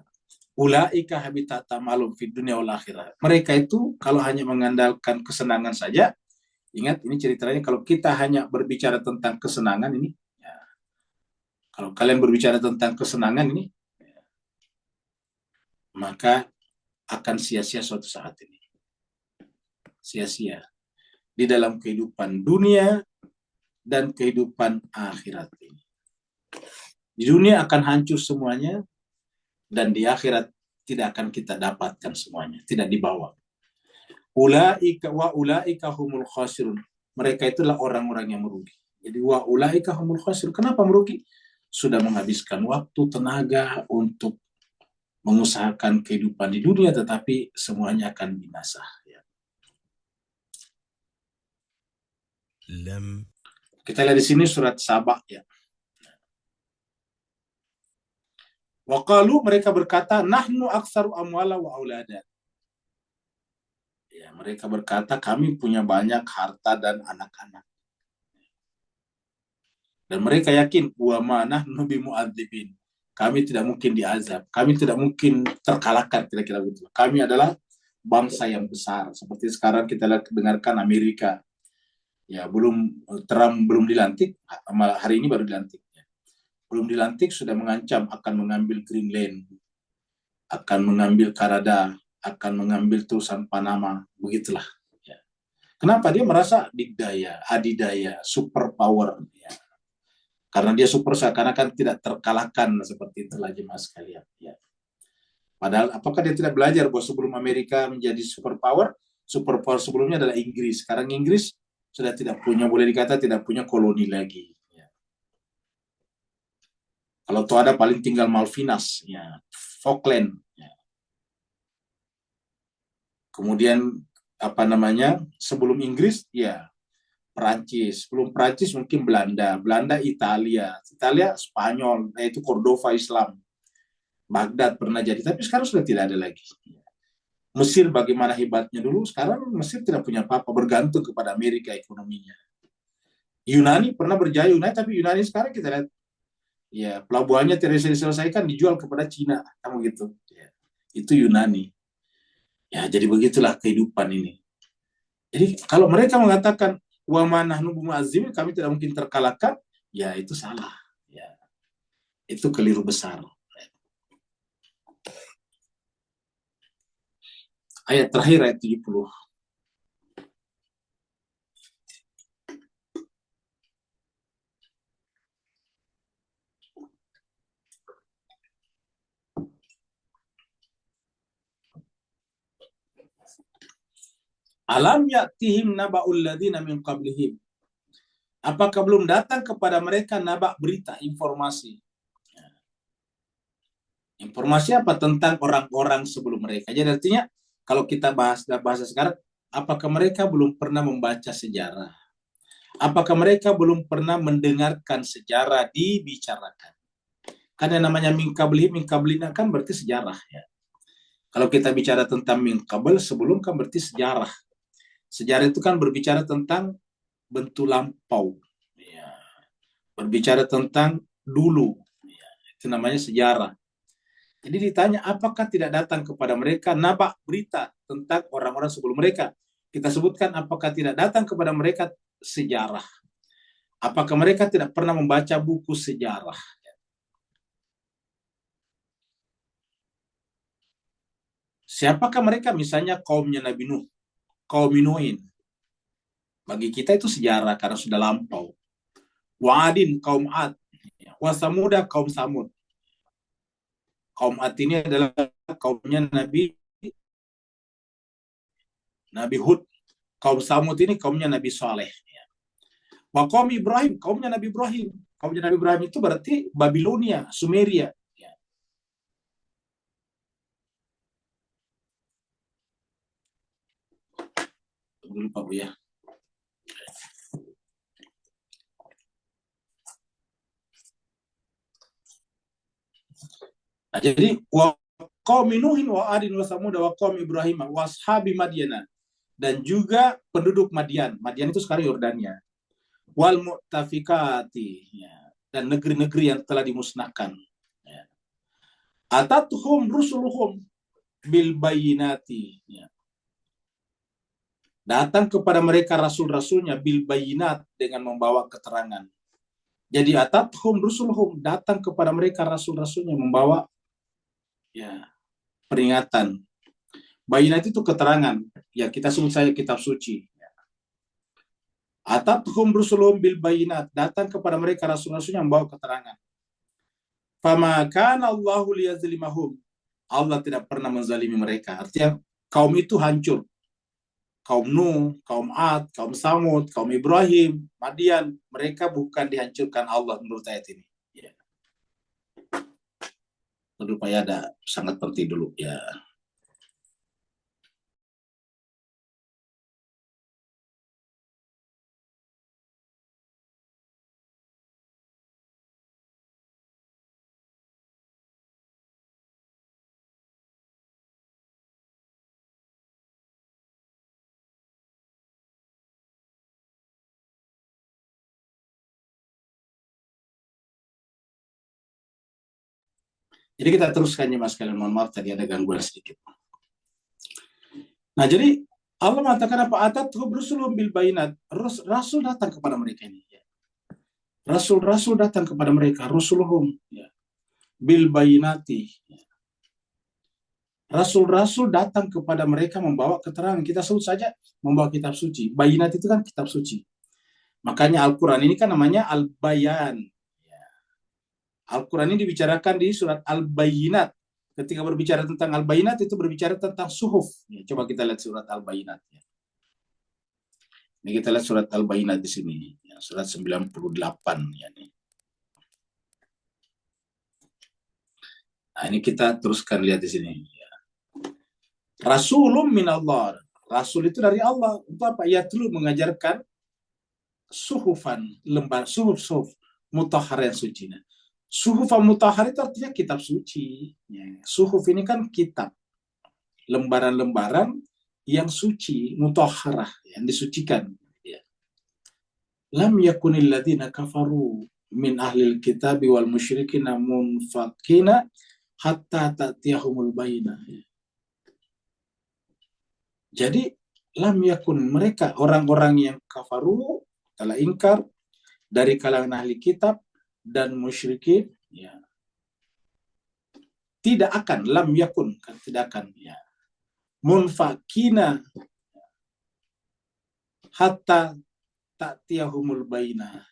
ulaika habitat malum fid dunya wal akhirah. Mereka itu kalau hanya mengandalkan kesenangan saja, ingat ini ceritanya kalau kita hanya berbicara tentang kesenangan ini, ya, kalau kalian berbicara tentang kesenangan ini, ya, maka akan sia-sia suatu saat ini. Sia-sia di dalam kehidupan dunia dan kehidupan akhirat ini. Di dunia akan hancur semuanya, dan di akhirat tidak akan kita dapatkan semuanya, tidak dibawa. Ulaika wa ulaika humul khasirun. Mereka itulah orang-orang yang merugi. Jadi wa ulaika humul khasirun. Kenapa merugi? Sudah menghabiskan waktu, tenaga untuk mengusahakan kehidupan di dunia, tetapi semuanya akan binasa. Ya. Kita lihat di sini surat Saba ya. Waqalu, mereka berkata, nahnu aktsaru amwala wa aulada. Ya, mereka berkata kami punya banyak harta dan anak-anak. Dan mereka yakin wa ma nahnu bimu'adzibin. Kami tidak mungkin diazab, kami tidak mungkin terkalahkan, kira-kira begitu. Kami adalah bangsa yang besar. Seperti sekarang kita dengarkan Amerika. Ya, Trump belum dilantik, hari ini baru dilantik. Belum dilantik sudah mengancam akan mengambil Greenland, akan mengambil Kanada, akan mengambil terusan Panama, begitulah. Ya. Kenapa? Dia merasa dikdaya, adidaya, super power. Ya. Karena dia super, seakan-akan tidak terkalahkan, seperti itulah jemaah sekalian. Ya. Padahal apakah dia tidak belajar bahwa sebelum Amerika menjadi super power sebelumnya adalah Inggris. Sekarang Inggris sudah tidak punya, boleh dikata tidak punya koloni lagi. Kalau tuh ada paling tinggal Malvinas, ya, Falkland. Ya. Kemudian apa namanya? Sebelum Inggris, ya Perancis. Sebelum Perancis mungkin Belanda, Italia, Spanyol, yaitu Cordova Islam. Baghdad pernah jadi, tapi sekarang sudah tidak ada lagi. Mesir bagaimana hebatnya dulu, sekarang Mesir tidak punya apa-apa, bergantung kepada Amerika ekonominya. Yunani pernah berjaya, tapi Yunani sekarang kita lihat, ya pelabuhannya tidak bisa diselesaikan, dijual kepada Cina, kamu gitu. Ya, itu Yunani. Ya jadi begitulah kehidupan ini. Jadi kalau mereka mengatakan wa manahnu bimu'azzibin, kami tidak mungkin terkalahkan, ya itu salah. Ya, itu keliru besar. Ayat terakhir, ayat 70. Alam ya'tihim naba'ul ladzina min qablihim. Apakah belum datang kepada mereka naba, berita, informasi? Informasi apa? Tentang orang-orang sebelum mereka. Jadi artinya kalau kita bahasa sekarang, apakah mereka belum pernah membaca sejarah? Apakah mereka belum pernah mendengarkan sejarah dibicarakan? Karena namanya min qablina kan berarti sejarah ya. Kalau kita bicara tentang min qabl, sebelum kan berarti sejarah. Sejarah itu kan berbicara tentang bentuk lampau. Ya. Berbicara tentang dulu. Ya. Itu namanya sejarah. Jadi ditanya, apakah tidak datang kepada mereka naba, berita tentang orang-orang sebelum mereka? Kita sebutkan, apakah tidak datang kepada mereka sejarah? Apakah mereka tidak pernah membaca buku sejarah? Siapakah mereka? Misalnya kaumnya Nabi Nuh, kaum Nuhin. Bagi kita itu sejarah karena sudah lampau. Wa'adin, kaum Ad. Wa Samuda, kaum Samud. Kaum Ad ini adalah kaumnya Nabi Hud. Kaum Samud ini kaumnya Nabi Saleh. Wa kaum Ibrahim, kaumnya Nabi Ibrahim. Kaumnya Nabi Ibrahim itu berarti Babilonia, Sumeria. Dulu Pak Bu ya. Nah, jadi wa qaum Nuhin wa Adin wa Samud wa qaum Ibrahim wa ashabi Madyana, dan juga penduduk Madian. Madian itu sekarang Yordania. Wal mu'tafikati, ya, dan negeri-negeri yang telah dimusnahkan. Ya. Atatuhum rusuluhum bil bayinati, ya. Datang kepada mereka rasul-rasulnya bil bayinat, dengan membawa keterangan. Jadi atathum rusuluhum, datang kepada mereka rasul-rasulnya membawa ya peringatan. Bayinat itu keterangan. Ya kita sebut saja kitab suci. Atathum rusuluhum bil bayinat, datang kepada mereka rasul-rasulnya membawa keterangan. Fama kana Allahu liyazlimahum, Allah tidak pernah menzalimi mereka. Artinya kaum itu hancur. Kaum Nuh, kaum Ad, kaum Samud, kaum Ibrahim, Madian, mereka bukan dihancurkan Allah menurut ayat ini. Ya. Dulu Pak ya, ada sangat penting dulu ya. Jadi kita teruskan ya Mas kalian, mohon maaf tadi ada gangguan sedikit. Nah jadi Allah mengatakan apa? Atathum rusuluhum bil bayinat, rasul datang kepada mereka ini. Ya. Rasul datang kepada mereka, rusuluhum ya, bil bayinati. Ya. Rasul-rasul datang kepada mereka membawa keterangan. Kita sebut saja membawa kitab suci. Bayinat itu kan kitab suci. Makanya Al-Quran ini kan namanya Al-Bayan. Al-Quran ini dibicarakan di surat Al-Bayyinat. Ketika berbicara tentang Al-Bayyinat, itu berbicara tentang suhuf. Ya, coba kita lihat surat Al-Bayyinat. Ya. Ini kita lihat surat Al-Bayyinat di sini. Ya, surat 98. Ya, nih. Nah, ini kita teruskan lihat di sini. Ya. Rasulun minallah. Rasul itu dari Allah. Untuk apa? Ya, dulu mengajarkan suhufan, lembar, suhuf, mutahhar yang suci. Suhuf mutahhar itu artinya kitab suci. Ya. Suhuf ini kan kitab, lembaran-lembaran yang suci, mutahharah, yang disucikan. Ya. Lam yakunil ladzina kafaru min ahlil kitabi wal musyrikina munfakina hatta ta'tiyahumul bayyinah. Ya. Jadi lam yakun, mereka orang-orang yang kafaru, telah ingkar dari kalangan ahli kitab dan musyrikin, ya, tidak akan, lam yakun, kan tidak akan, ya, munfakina hatta ta'tiyahumul bayyinah,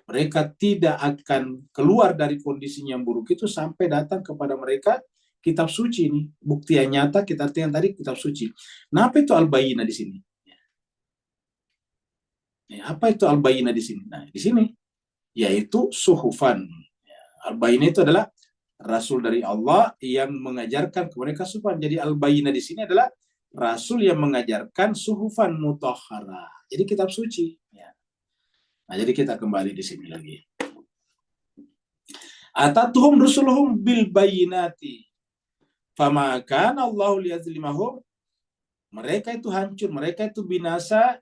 mereka tidak akan keluar dari kondisi yang buruk itu sampai datang kepada mereka kitab suci ini. Bukti yang nyata kita artikan tadi kitab suci. Nah, apa itu al-bayyinah di sini? Apa itu al-bayyinah di sini? Nah, di sini yaitu suhufan. Al-bayyinah itu adalah rasul dari Allah yang mengajarkan kepada mereka suhufan. Jadi al-bayyinah di sini adalah rasul yang mengajarkan suhufan mutahharah. Jadi kitab suci. Nah, jadi kita kembali di sini lagi. Atatuhum rusuluhum bil bayyinati. Fama kana Allahu liyazlimahum. Mereka itu hancur, mereka itu binasa,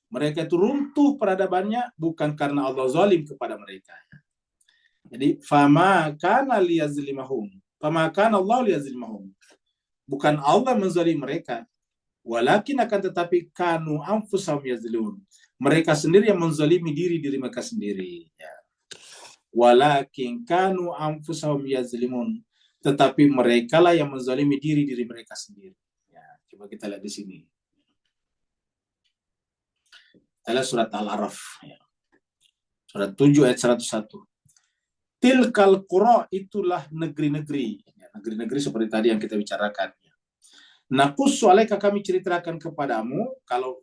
mereka itu runtuh peradabannya bukan karena Allah zalim kepada mereka. Jadi fama kana liyazlimahum. Fama kana Allah liyazlimahum. Bukan Allah menzalim mereka. Walakin akan tetapi kanu anfusahum yazlimun. Mereka sendiri yang menzalimi diri mereka sendiri. Ya. Walakin kanu anfusahum yazlimun. Tetapi mereka lah yang menzalimi diri mereka sendiri. Ya, coba kita lihat di sini. Kita lihat surat Al-A'raf. Ya. Surat 7 ayat 101. Tilkal qura, itulah negeri-negeri. Ya, negeri-negeri seperti tadi yang kita bicarakan. Ya. Naqussu alaika, kami ceritakan kepadamu. Kalau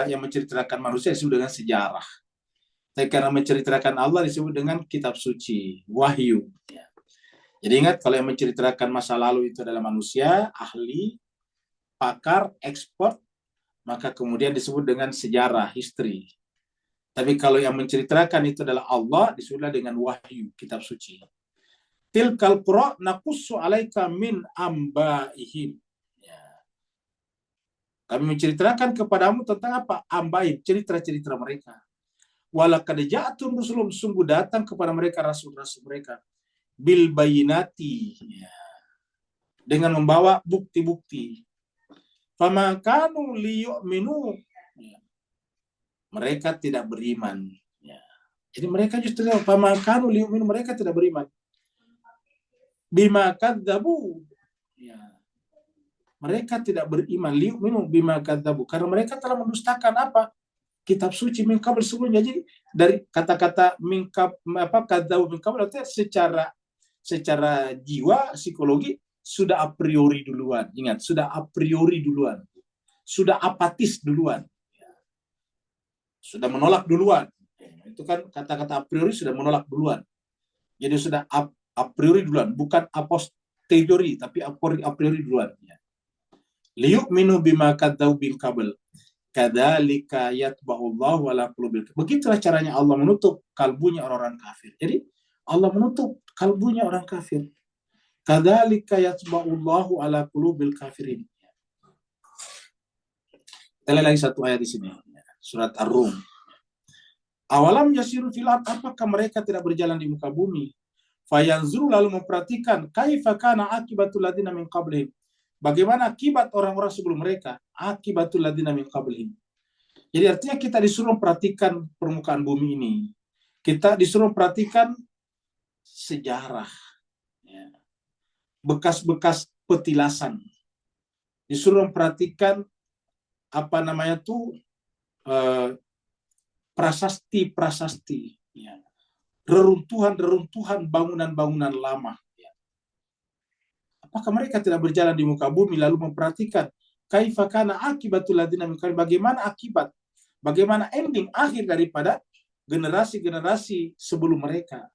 yang menceritakan manusia disebut dengan sejarah. Tapi karena menceritakan Allah disebut dengan kitab suci, wahyu. Ya. Jadi ingat, kalau yang menceritakan masa lalu itu adalah manusia, ahli, pakar, expert, maka kemudian disebut dengan sejarah, history. Tapi kalau yang menceritakan itu adalah Allah, disebutlah dengan wahyu, kitab suci. Tilkal qura naqussu alaika min ambaihim. Ya. Kami menceritakan kepadamu tentang apa? Ambaihim, cerita-cerita mereka. Walaqad ja'atum rusulun, sungguh datang kepada mereka rasul-rasul mereka. Bil bayyinati, ya. Dengan membawa bukti-bukti. Fama kanu liyu'minu, ya. Mereka tidak beriman. Ya. Jadi mereka justru fama kanu liyu'minu, mereka tidak beriman. Bima kadzabu, ya. Mereka tidak beriman liyu'minu bima kadzabu, karena mereka telah mendustakan apa? Kitab suci min qabl sebelumnya. Jadi dari kata-kata min kadzabu min qabl artinya secara jiwa, psikologi, sudah a priori duluan. Ingat, sudah a priori duluan. Sudah apatis duluan. Sudah menolak duluan. Itu kan kata-kata a priori sudah menolak duluan. Jadi sudah a priori duluan. Bukan a posteriori, tapi a priori duluan. Liyu'minu bima kadzabu min qabl. Kadzalika yatba'ullahu ala qulubil. Begitulah caranya Allah menutup kalbunya orang-orang kafir. Jadi Allah menutup kalbunya orang kafir. Kadzalika yatba'ullahu ala qulubil kafirin. Kita lihat lagi satu ayat di sini. Surat Ar-Rum. Awalam yasiru fil ard, apakah mereka tidak berjalan di muka bumi? Fayanzuru, lalu memperhatikan kaifa kana akibatul ladina min qablihim. Bagaimana akibat orang-orang sebelum mereka? Akibatul ladina min qablihim. Jadi artinya kita disuruh memperhatikan permukaan bumi ini. Kita disuruh memperhatikan sejarah, ya. Bekas-bekas petilasan, disuruh memperhatikan prasasti, ya. Reruntuhan bangunan-bangunan lama, ya. Apakah mereka tidak berjalan di muka bumi lalu memperhatikan kaifa kana akibatul ladina min qablihim, bagaimana akibat, bagaimana ending akhir daripada generasi-generasi sebelum mereka.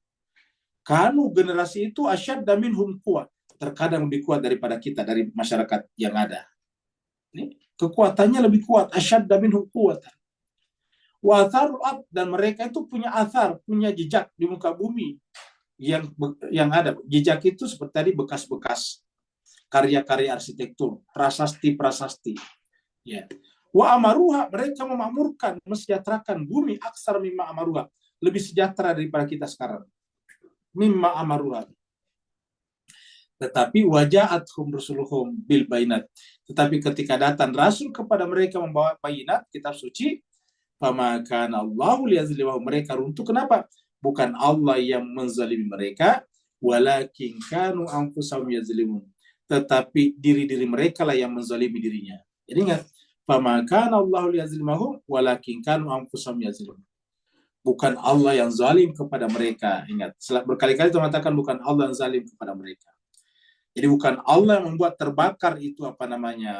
Kanu, generasi itu asyadda minhum quwwah, terkadang lebih kuat daripada kita, dari masyarakat yang ada. Ini kekuatannya lebih kuat, asyadda minhum quwwatan. Wa atharul ard, dan mereka itu punya athar, punya jejak di muka bumi yang ada. Jejak itu seperti tadi bekas-bekas karya-karya arsitektur, prasasti. Ya. Wa amaruha, mereka memakmurkan, mesejahterakan bumi aksar mimma amaruha, lebih sejahtera daripada kita sekarang. Mimma amaruha. Tetapi waja'athum rusuluhum bil bayinat. Tetapi ketika datang rasul kepada mereka membawa bayinat, kitab suci, fama kana Allahu liyazlimahum, mereka runtuh. Kenapa? Bukan Allah yang menzalimi mereka, walakin kanu anfusahum yazlimun. Tetapi diri-diri mereka lah yang menzalimi dirinya. Jadi ingat, fama kana Allahu liyazlimahum, walakin kanu anfusahum yazlimun. Bukan Allah yang zalim kepada mereka. Ingat, berkali-kali itu mengatakan bukan Allah yang zalim kepada mereka. Jadi bukan Allah yang membuat terbakar itu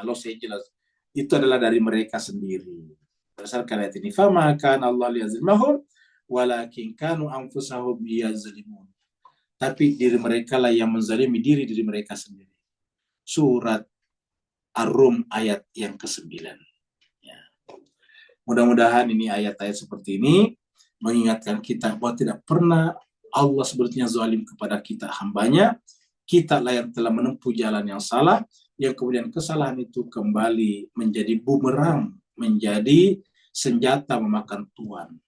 Los Angeles. Itu adalah dari mereka sendiri. berdasarkan ayat ini, fama kana Allah liyazlimahum walakin kanu anfusahum yazlimun. Tapi diri mereka lah yang menzalimi diri mereka sendiri. Surat Ar-Rum ayat yang ke-9. Ya. Mudah-mudahan ini ayat-ayat seperti ini mengingatkan kita bahwa tidak pernah Allah sebetulnya zalim kepada kita hambanya. Kita lah yang telah menempuh jalan yang salah, yang kemudian kesalahan itu kembali menjadi bumerang, menjadi senjata memakan tuan.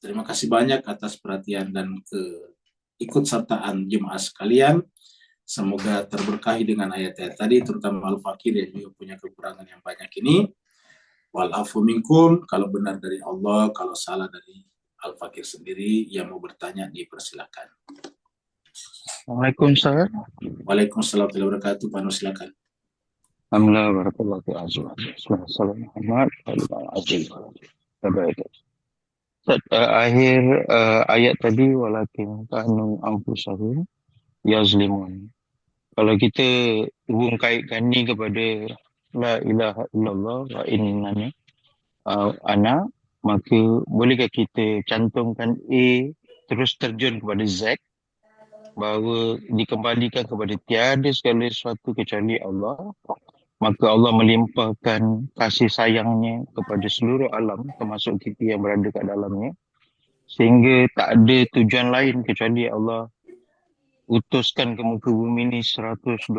Terima kasih banyak atas perhatian dan keikutsertaan jemaah sekalian. Semoga terberkahi dengan ayat-ayat tadi, terutama Al-Fakir yang juga punya kekurangan yang banyak ini. Wal-afu minkum, kalau benar dari Allah, kalau salah dari Al-Fakir sendiri. Yang mau bertanya dipersilakan. Waalaikumsalam. Waalaikumsalam warahmatullahi wabarakatuh. Pak Nur, silakan. Alhamdulillah warahmatullahi wabarakatuh. Akhir ayat tadi walakin kanu anfusahum yazlimun. Kalau kita hubung kaitkan ni kepada la ilaha illallah wa innani ana, maka bolehkah kita cantumkan A terus terjun kepada Z, bahawa dikembalikan kepada tiada segala sesuatu kecuali Allah, maka Allah melimpahkan kasih sayangnya kepada seluruh alam, termasuk kita yang berada kat dalamnya, sehingga tak ada tujuan lain kecuali Allah utuskan ke muka bumi ni 124,000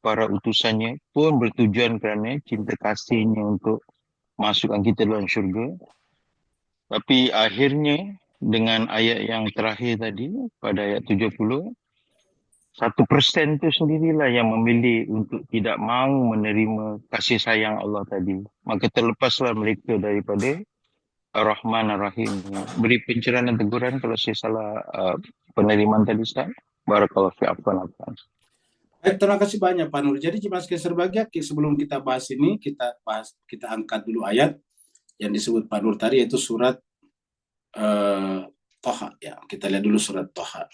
para utusannya pun bertujuan kerana cinta kasihnya untuk masukkan kita dalam syurga. Tapi akhirnya dengan ayat yang terakhir tadi, pada ayat 70, 1% tu sendirilah yang memilih untuk tidak mahu menerima kasih sayang Allah tadi. Maka terlepaslah mereka daripada Ar-Rahman Ar-Rahim. Beri pencerahan dan teguran kalau saya salah penerimaan tadi, Ustaz. Barakallahu fi afwan. Terima kasih banyak Pak Nur. Jadi jemaah sekalian berbahagia, sebelum kita bahas ini, kita angkat dulu ayat yang disebut Pak Nur tadi, yaitu surat Toha. Ya, kita lihat dulu surat Toha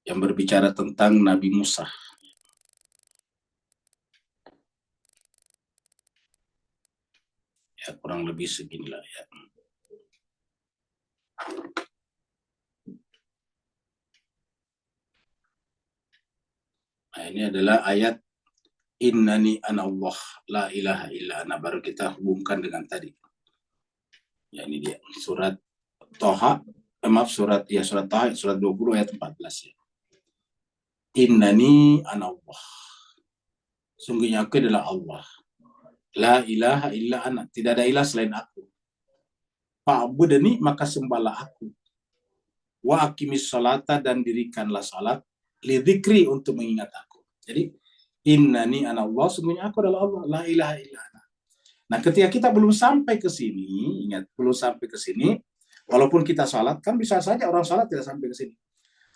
yang berbicara tentang Nabi Musa. Ya, kurang lebih seginilah ya. Nah, ini adalah ayat Innani ana Allah la ilaha illa ana, baru kita hubungkan dengan tadi. Ya, ini dia surat Toha, surat Toha, surat 20 ayat 14 ya. Innani ana Allah. Sungguhnya aku adalah Allah. La ilaha illa ana, tidak ada ilah selain aku. Fa'budni, maka sembahlah aku. Wa aqimis salata, dan dirikanlah salat, li dzikri, untuk mengingat aku. Jadi innani ana Allah, sungguhnya aku adalah Allah, la ilaha illa ana. Nah, ketika kita belum sampai ke sini, ingat, belum sampai ke sini, walaupun kita salat, kan bisa saja orang salat tidak sampai ke sini.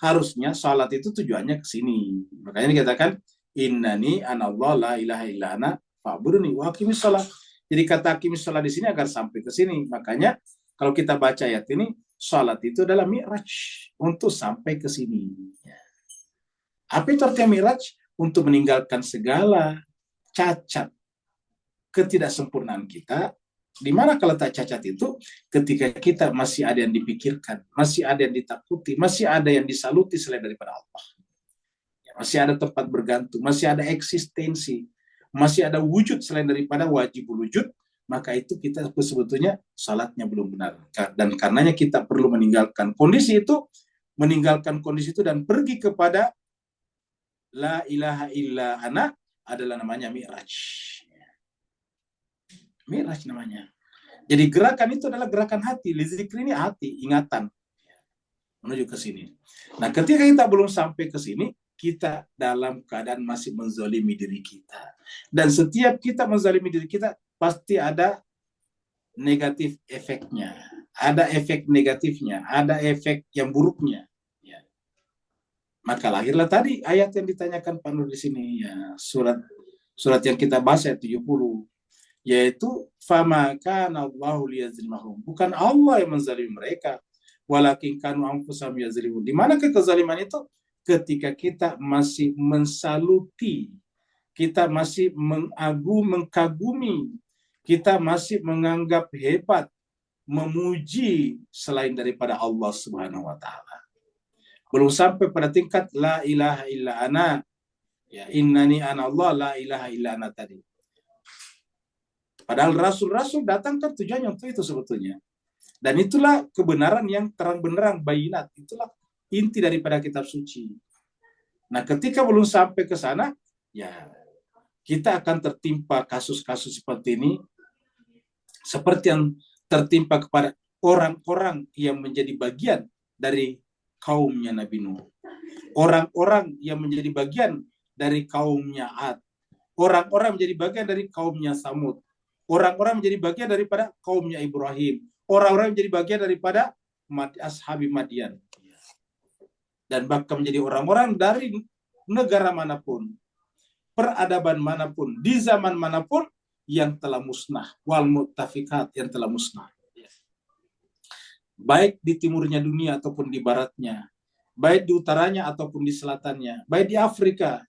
Harusnya salat itu tujuannya ke sini. Makanya dikatakan innani ana Allah la ilaha illa ana fa'budni wa aqimis shalah. Jadi kata aqimis shalah di sini agar sampai ke sini. Makanya kalau kita baca ayat ini, salat itu adalah mi'raj untuk sampai ke sini. Apa itu artinya mi'raj? Untuk meninggalkan segala cacat, ketidaksempurnaan kita. Di mana kalau tak cacat itu, ketika kita masih ada yang dipikirkan, masih ada yang ditakuti, masih ada yang disaluti selain daripada Allah. Ya, masih ada tempat bergantung, masih ada eksistensi, masih ada wujud selain daripada wajibul wujud, maka itu kita sebetulnya salatnya belum benar. Dan karenanya kita perlu meninggalkan kondisi itu, dan pergi kepada la ilaha illa ana, adalah namanya mi'raj. Mi'raj namanya. Jadi gerakan itu adalah gerakan hati. Zikir ini hati, ingatan. Menuju ke sini. Nah, ketika kita belum sampai ke sini, kita dalam keadaan masih menzalimi diri kita. Dan setiap kita menzalimi diri kita, pasti ada negatif efeknya. Ada efek negatifnya. Ada efek yang buruknya. Ya. Maka lahirlah tadi ayat yang ditanyakan Pak Nur di sini. Ya, surat yang kita bahas ayat 70. Yaitu fama kana Allahu liyazlimahum, bukan Allah yang menzalimi mereka, walakin kanu anfusahum yazlimun. Di mana kezaliman itu? Ketika kita masih mensaluti, kita masih mengkagumi, kita masih menganggap hebat, memuji selain daripada Allah Subhanahu wa taala. Belum sampai pada tingkat la ilaha illa ana, ya innani ana Allah la ilaha illa ana tadi. Padahal rasul-rasul datang kan tujuannya untuk itu sebetulnya. Dan itulah kebenaran yang terang benderang, bayinat. Itulah inti daripada kitab suci. Nah, ketika belum sampai ke sana, ya kita akan tertimpa kasus-kasus seperti ini, seperti yang tertimpa kepada orang-orang yang menjadi bagian dari kaumnya Nabi Nuh, orang-orang yang menjadi bagian dari kaumnya Ad, orang-orang menjadi bagian dari kaumnya Samud, orang-orang menjadi bagian daripada kaumnya Ibrahim, orang-orang menjadi bagian daripada ashabi Madian, dan bahkan menjadi orang-orang dari negara manapun, peradaban manapun, di zaman manapun yang telah musnah, wal muttafiqat yang telah musnah. Baik di timurnya dunia ataupun di baratnya, baik di utaranya ataupun di selatannya, baik di Afrika,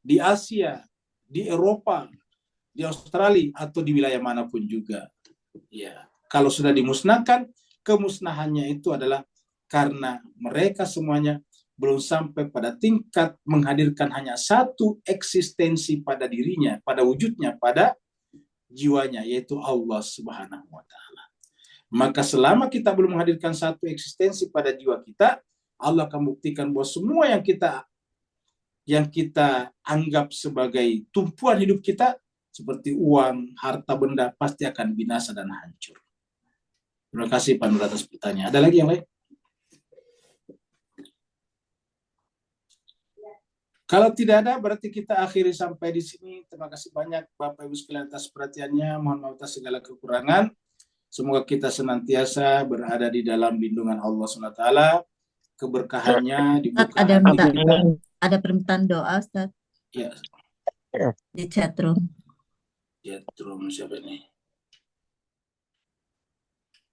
di Asia, di Eropa, di Australia, atau di wilayah manapun juga. Ya, kalau sudah dimusnahkan, kemusnahannya itu adalah karena mereka semuanya belum sampai pada tingkat menghadirkan hanya satu eksistensi pada dirinya, pada wujudnya, pada jiwanya, yaitu Allah Subhanahu wa taala. Maka selama kita belum menghadirkan satu eksistensi pada jiwa kita, Allah akan buktikan bahwa semua yang kita anggap sebagai tumpuan hidup kita, seperti uang, harta benda, pasti akan binasa dan hancur. Terima kasih Pak Nur atas pertanyaan. Ada lagi yang lain? Kalau tidak ada, berarti kita akhiri sampai di sini. Terima kasih banyak Bapak Ibu sekalian atas perhatiannya. Mohon maaf atas segala kekurangan. Semoga kita senantiasa berada di dalam lindungan Allah SWT. Keberkahannya dibuka hati kita. Ada permintaan doa, Ustaz, Ya, di chatroom. Chatroom siapa ini?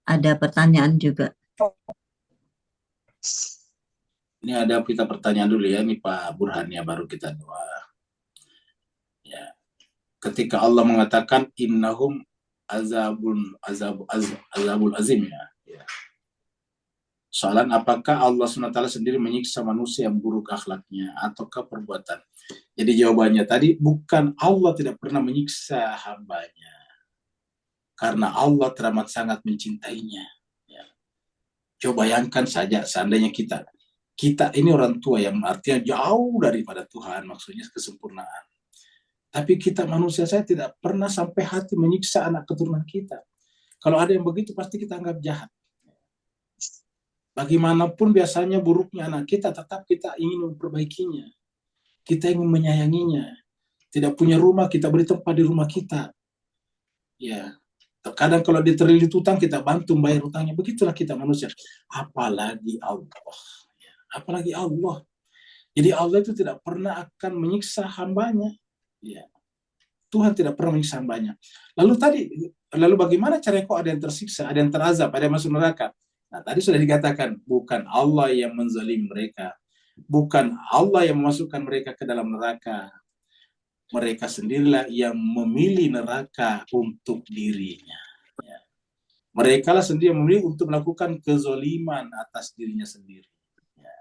Ada pertanyaan juga. Ini ada kita pertanyaan dulu ya. Ini Pak Burhan ya, baru kita doa. Ya. Ketika Allah mengatakan innahum azabul azim ya. Soalan apakah Allah SWT sendiri menyiksa manusia yang buruk akhlaknya ataukah perbuatan? Jadi jawabannya tadi, bukan, Allah tidak pernah menyiksa hambanya, karena Allah teramat sangat mencintainya. Ya. Coba bayangkan saja seandainya kita ini orang tua yang artinya jauh daripada Tuhan, maksudnya kesempurnaan. Tapi kita manusia, saya tidak pernah sampai hati menyiksa anak keturunan kita. Kalau ada yang begitu pasti kita anggap jahat. Bagaimanapun biasanya buruknya anak kita, tetap kita ingin memperbaikinya. Kita ingin menyayanginya. Tidak punya rumah, kita beri tempat di rumah kita. Ya, terkadang kalau dia terlilit utang, kita bantu bayar utangnya. Begitulah kita manusia. Apalagi Allah. Apalagi Allah. Jadi Allah itu tidak pernah akan menyiksa hambanya. Ya. Tuhan tidak pernah menyiksa hambanya. Lalu bagaimana caranya kok ada yang tersiksa, ada yang terazab, ada yang masuk neraka? Nah, tadi sudah dikatakan, bukan Allah yang menzalim mereka. Bukan Allah yang memasukkan mereka ke dalam neraka. Mereka sendirilah yang memilih neraka untuk dirinya. Ya. Mereka lah sendiri yang memilih untuk melakukan kezaliman atas dirinya sendiri. Ya.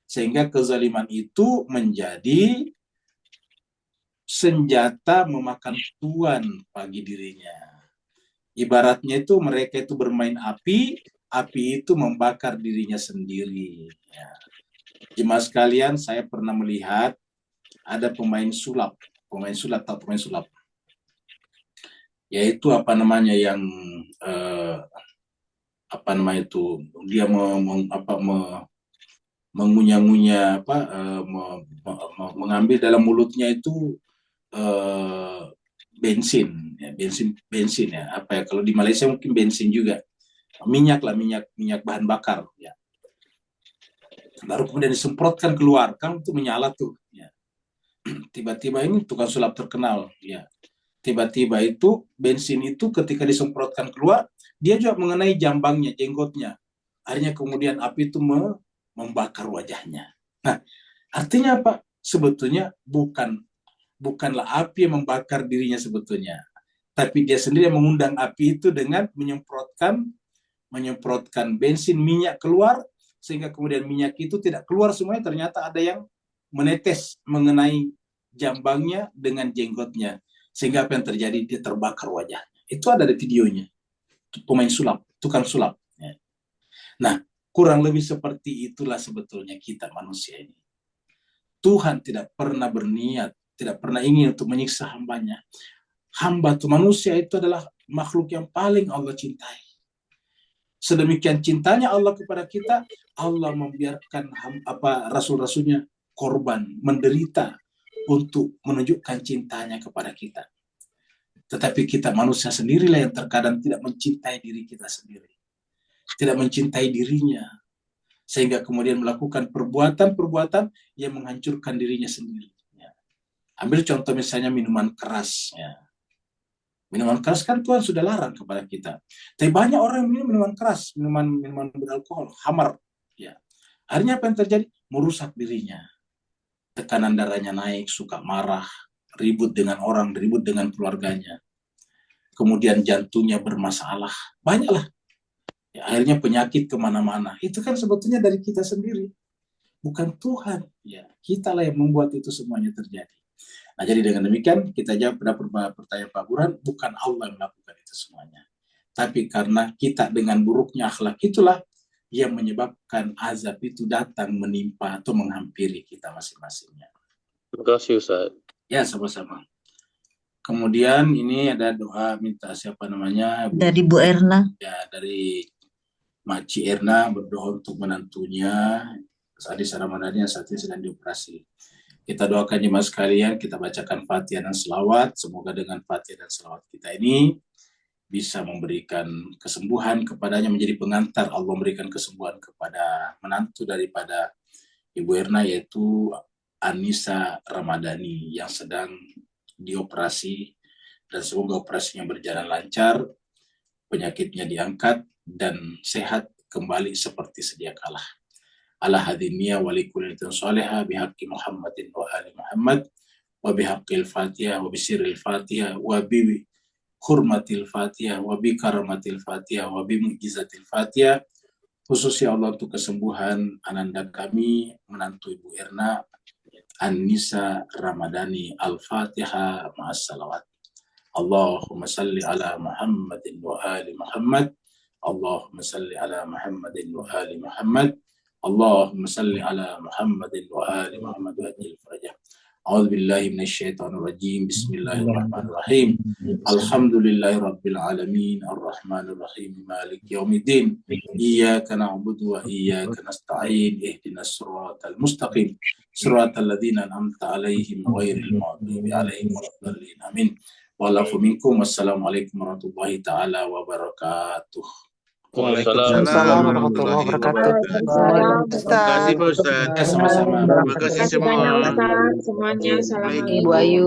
Sehingga kezaliman itu menjadi senjata memakan tuan bagi dirinya. Ibaratnya itu mereka itu bermain api itu membakar dirinya sendiri. Ya. Jemaah sekalian, saya pernah melihat ada pemain sulap, yaitu dia mengunyah-ngunyah mengambil dalam mulutnya itu bensin ya, kalau di Malaysia mungkin bensin juga, minyak bahan bakar ya. Baru kemudian disemprotkan keluar, kan itu menyala tuh ya. Tiba-tiba ini tukang sulap terkenal ya. Tiba-tiba itu bensin itu ketika disemprotkan keluar, dia juga mengenai jambangnya, jenggotnya. Akhirnya kemudian api itu membakar wajahnya. Nah, artinya apa? Sebetulnya bukan bukanlah api yang membakar dirinya sebetulnya, tapi dia sendiri yang mengundang api itu dengan menyemprotkan bensin, minyak keluar, sehingga kemudian minyak itu tidak keluar semuanya, ternyata ada yang menetes mengenai jambangnya dengan jenggotnya, sehingga apa yang terjadi, dia terbakar wajahnya. Itu ada di videonya, pemain sulap, tukang sulap. Nah, kurang lebih seperti itulah sebetulnya kita manusia ini. Tuhan tidak pernah berniat, tidak pernah ingin untuk menyiksa hambanya. Hamba itu, manusia itu adalah makhluk yang paling Allah cintai. Sedemikian cintanya Allah kepada kita, Allah membiarkan rasul-rasulnya korban, menderita untuk menunjukkan cintanya kepada kita. Tetapi kita manusia sendirilah yang terkadang tidak mencintai diri kita sendiri, tidak mencintai dirinya, sehingga kemudian melakukan perbuatan-perbuatan yang menghancurkan dirinya sendiri. Ambil contoh misalnya minuman keras. Minuman keras kan Tuhan sudah larang kepada kita. Tapi banyak orang yang minum minuman keras, minuman beralkohol, khamar. Akhirnya apa yang terjadi? Merusak dirinya. Tekanan darahnya naik, suka marah, ribut dengan orang, ribut dengan keluarganya. Kemudian jantungnya bermasalah. Banyaklah. Akhirnya penyakit kemana-mana. Itu kan sebetulnya dari kita sendiri. Bukan Tuhan. Kitalah yang membuat itu semuanya terjadi. Nah, jadi dengan demikian kita jawab pada pertanyaan Pak Burhan, bukan Allah yang melakukan itu semuanya. Tapi karena kita dengan buruknya akhlak itulah yang menyebabkan azab itu datang menimpa atau menghampiri kita masing-masingnya. Terima kasih Ustaz. Ya, sama-sama. Kemudian ini ada doa minta siapa namanya? Dari Bu Erna. Ya, dari Makci Erna berdoa untuk menantunya saat di Ramadannya saat ini sedang dioperasi. Kita doakan jemaah sekalian, kita bacakan Fatihah dan selawat. Semoga dengan Fatihah dan selawat kita ini bisa memberikan kesembuhan kepadanya, menjadi pengantar Allah memberikan kesembuhan kepada menantu daripada Ibu Erna, yaitu Anissa Ramadhani yang sedang dioperasi, dan semoga operasinya berjalan lancar, penyakitnya diangkat dan sehat kembali seperti sedia kala. Ala hadiniya wa likullitin salihah bihaqqi Muhammadin wa ali Muhammad wa bihaqqil Fatihah wa bisirril Fatihah wa bi hurmatil Fatihah wa bi karamatil Fatihah wa bi mu'jizatil Fatihah. Khususnya Allah untuk kesembuhan ananda kami menantu Ibu Erna Anissa Ramadhani. Al-Fatihah ma'as salawat. Allahumma salli ala Muhammadin wa ali Muhammad. Allahumma salli ala Muhammadin wa ali Muhammad. Allahumma salli ala Muhammadin wa ali Muhammad wa ajil farajah. A'udzu billahi minasyaitonir rajim. Bismillahirrahmanirrahim. Alhamdulillahi rabbil alamin, arrahmanir rahim, maliki yaumiddin. Iyyaka na'budu wa iyyaka nasta'in. Ihdinas siratal mustaqim. Siratal ladzina an'amta 'alaihim ghairil maghdubi 'alaihim waladdallin. Amin. Wa'alafu minkum. Wassalamualaikum warahmatullahi taala wabarakatuh. Waalaikumsalam warahmatullahi wabarakatuh. Terima kasih Pak Ustaz. Sama-sama. Terima kasih semua. Semuanya. Assalamualaikum. Ibu Ayu.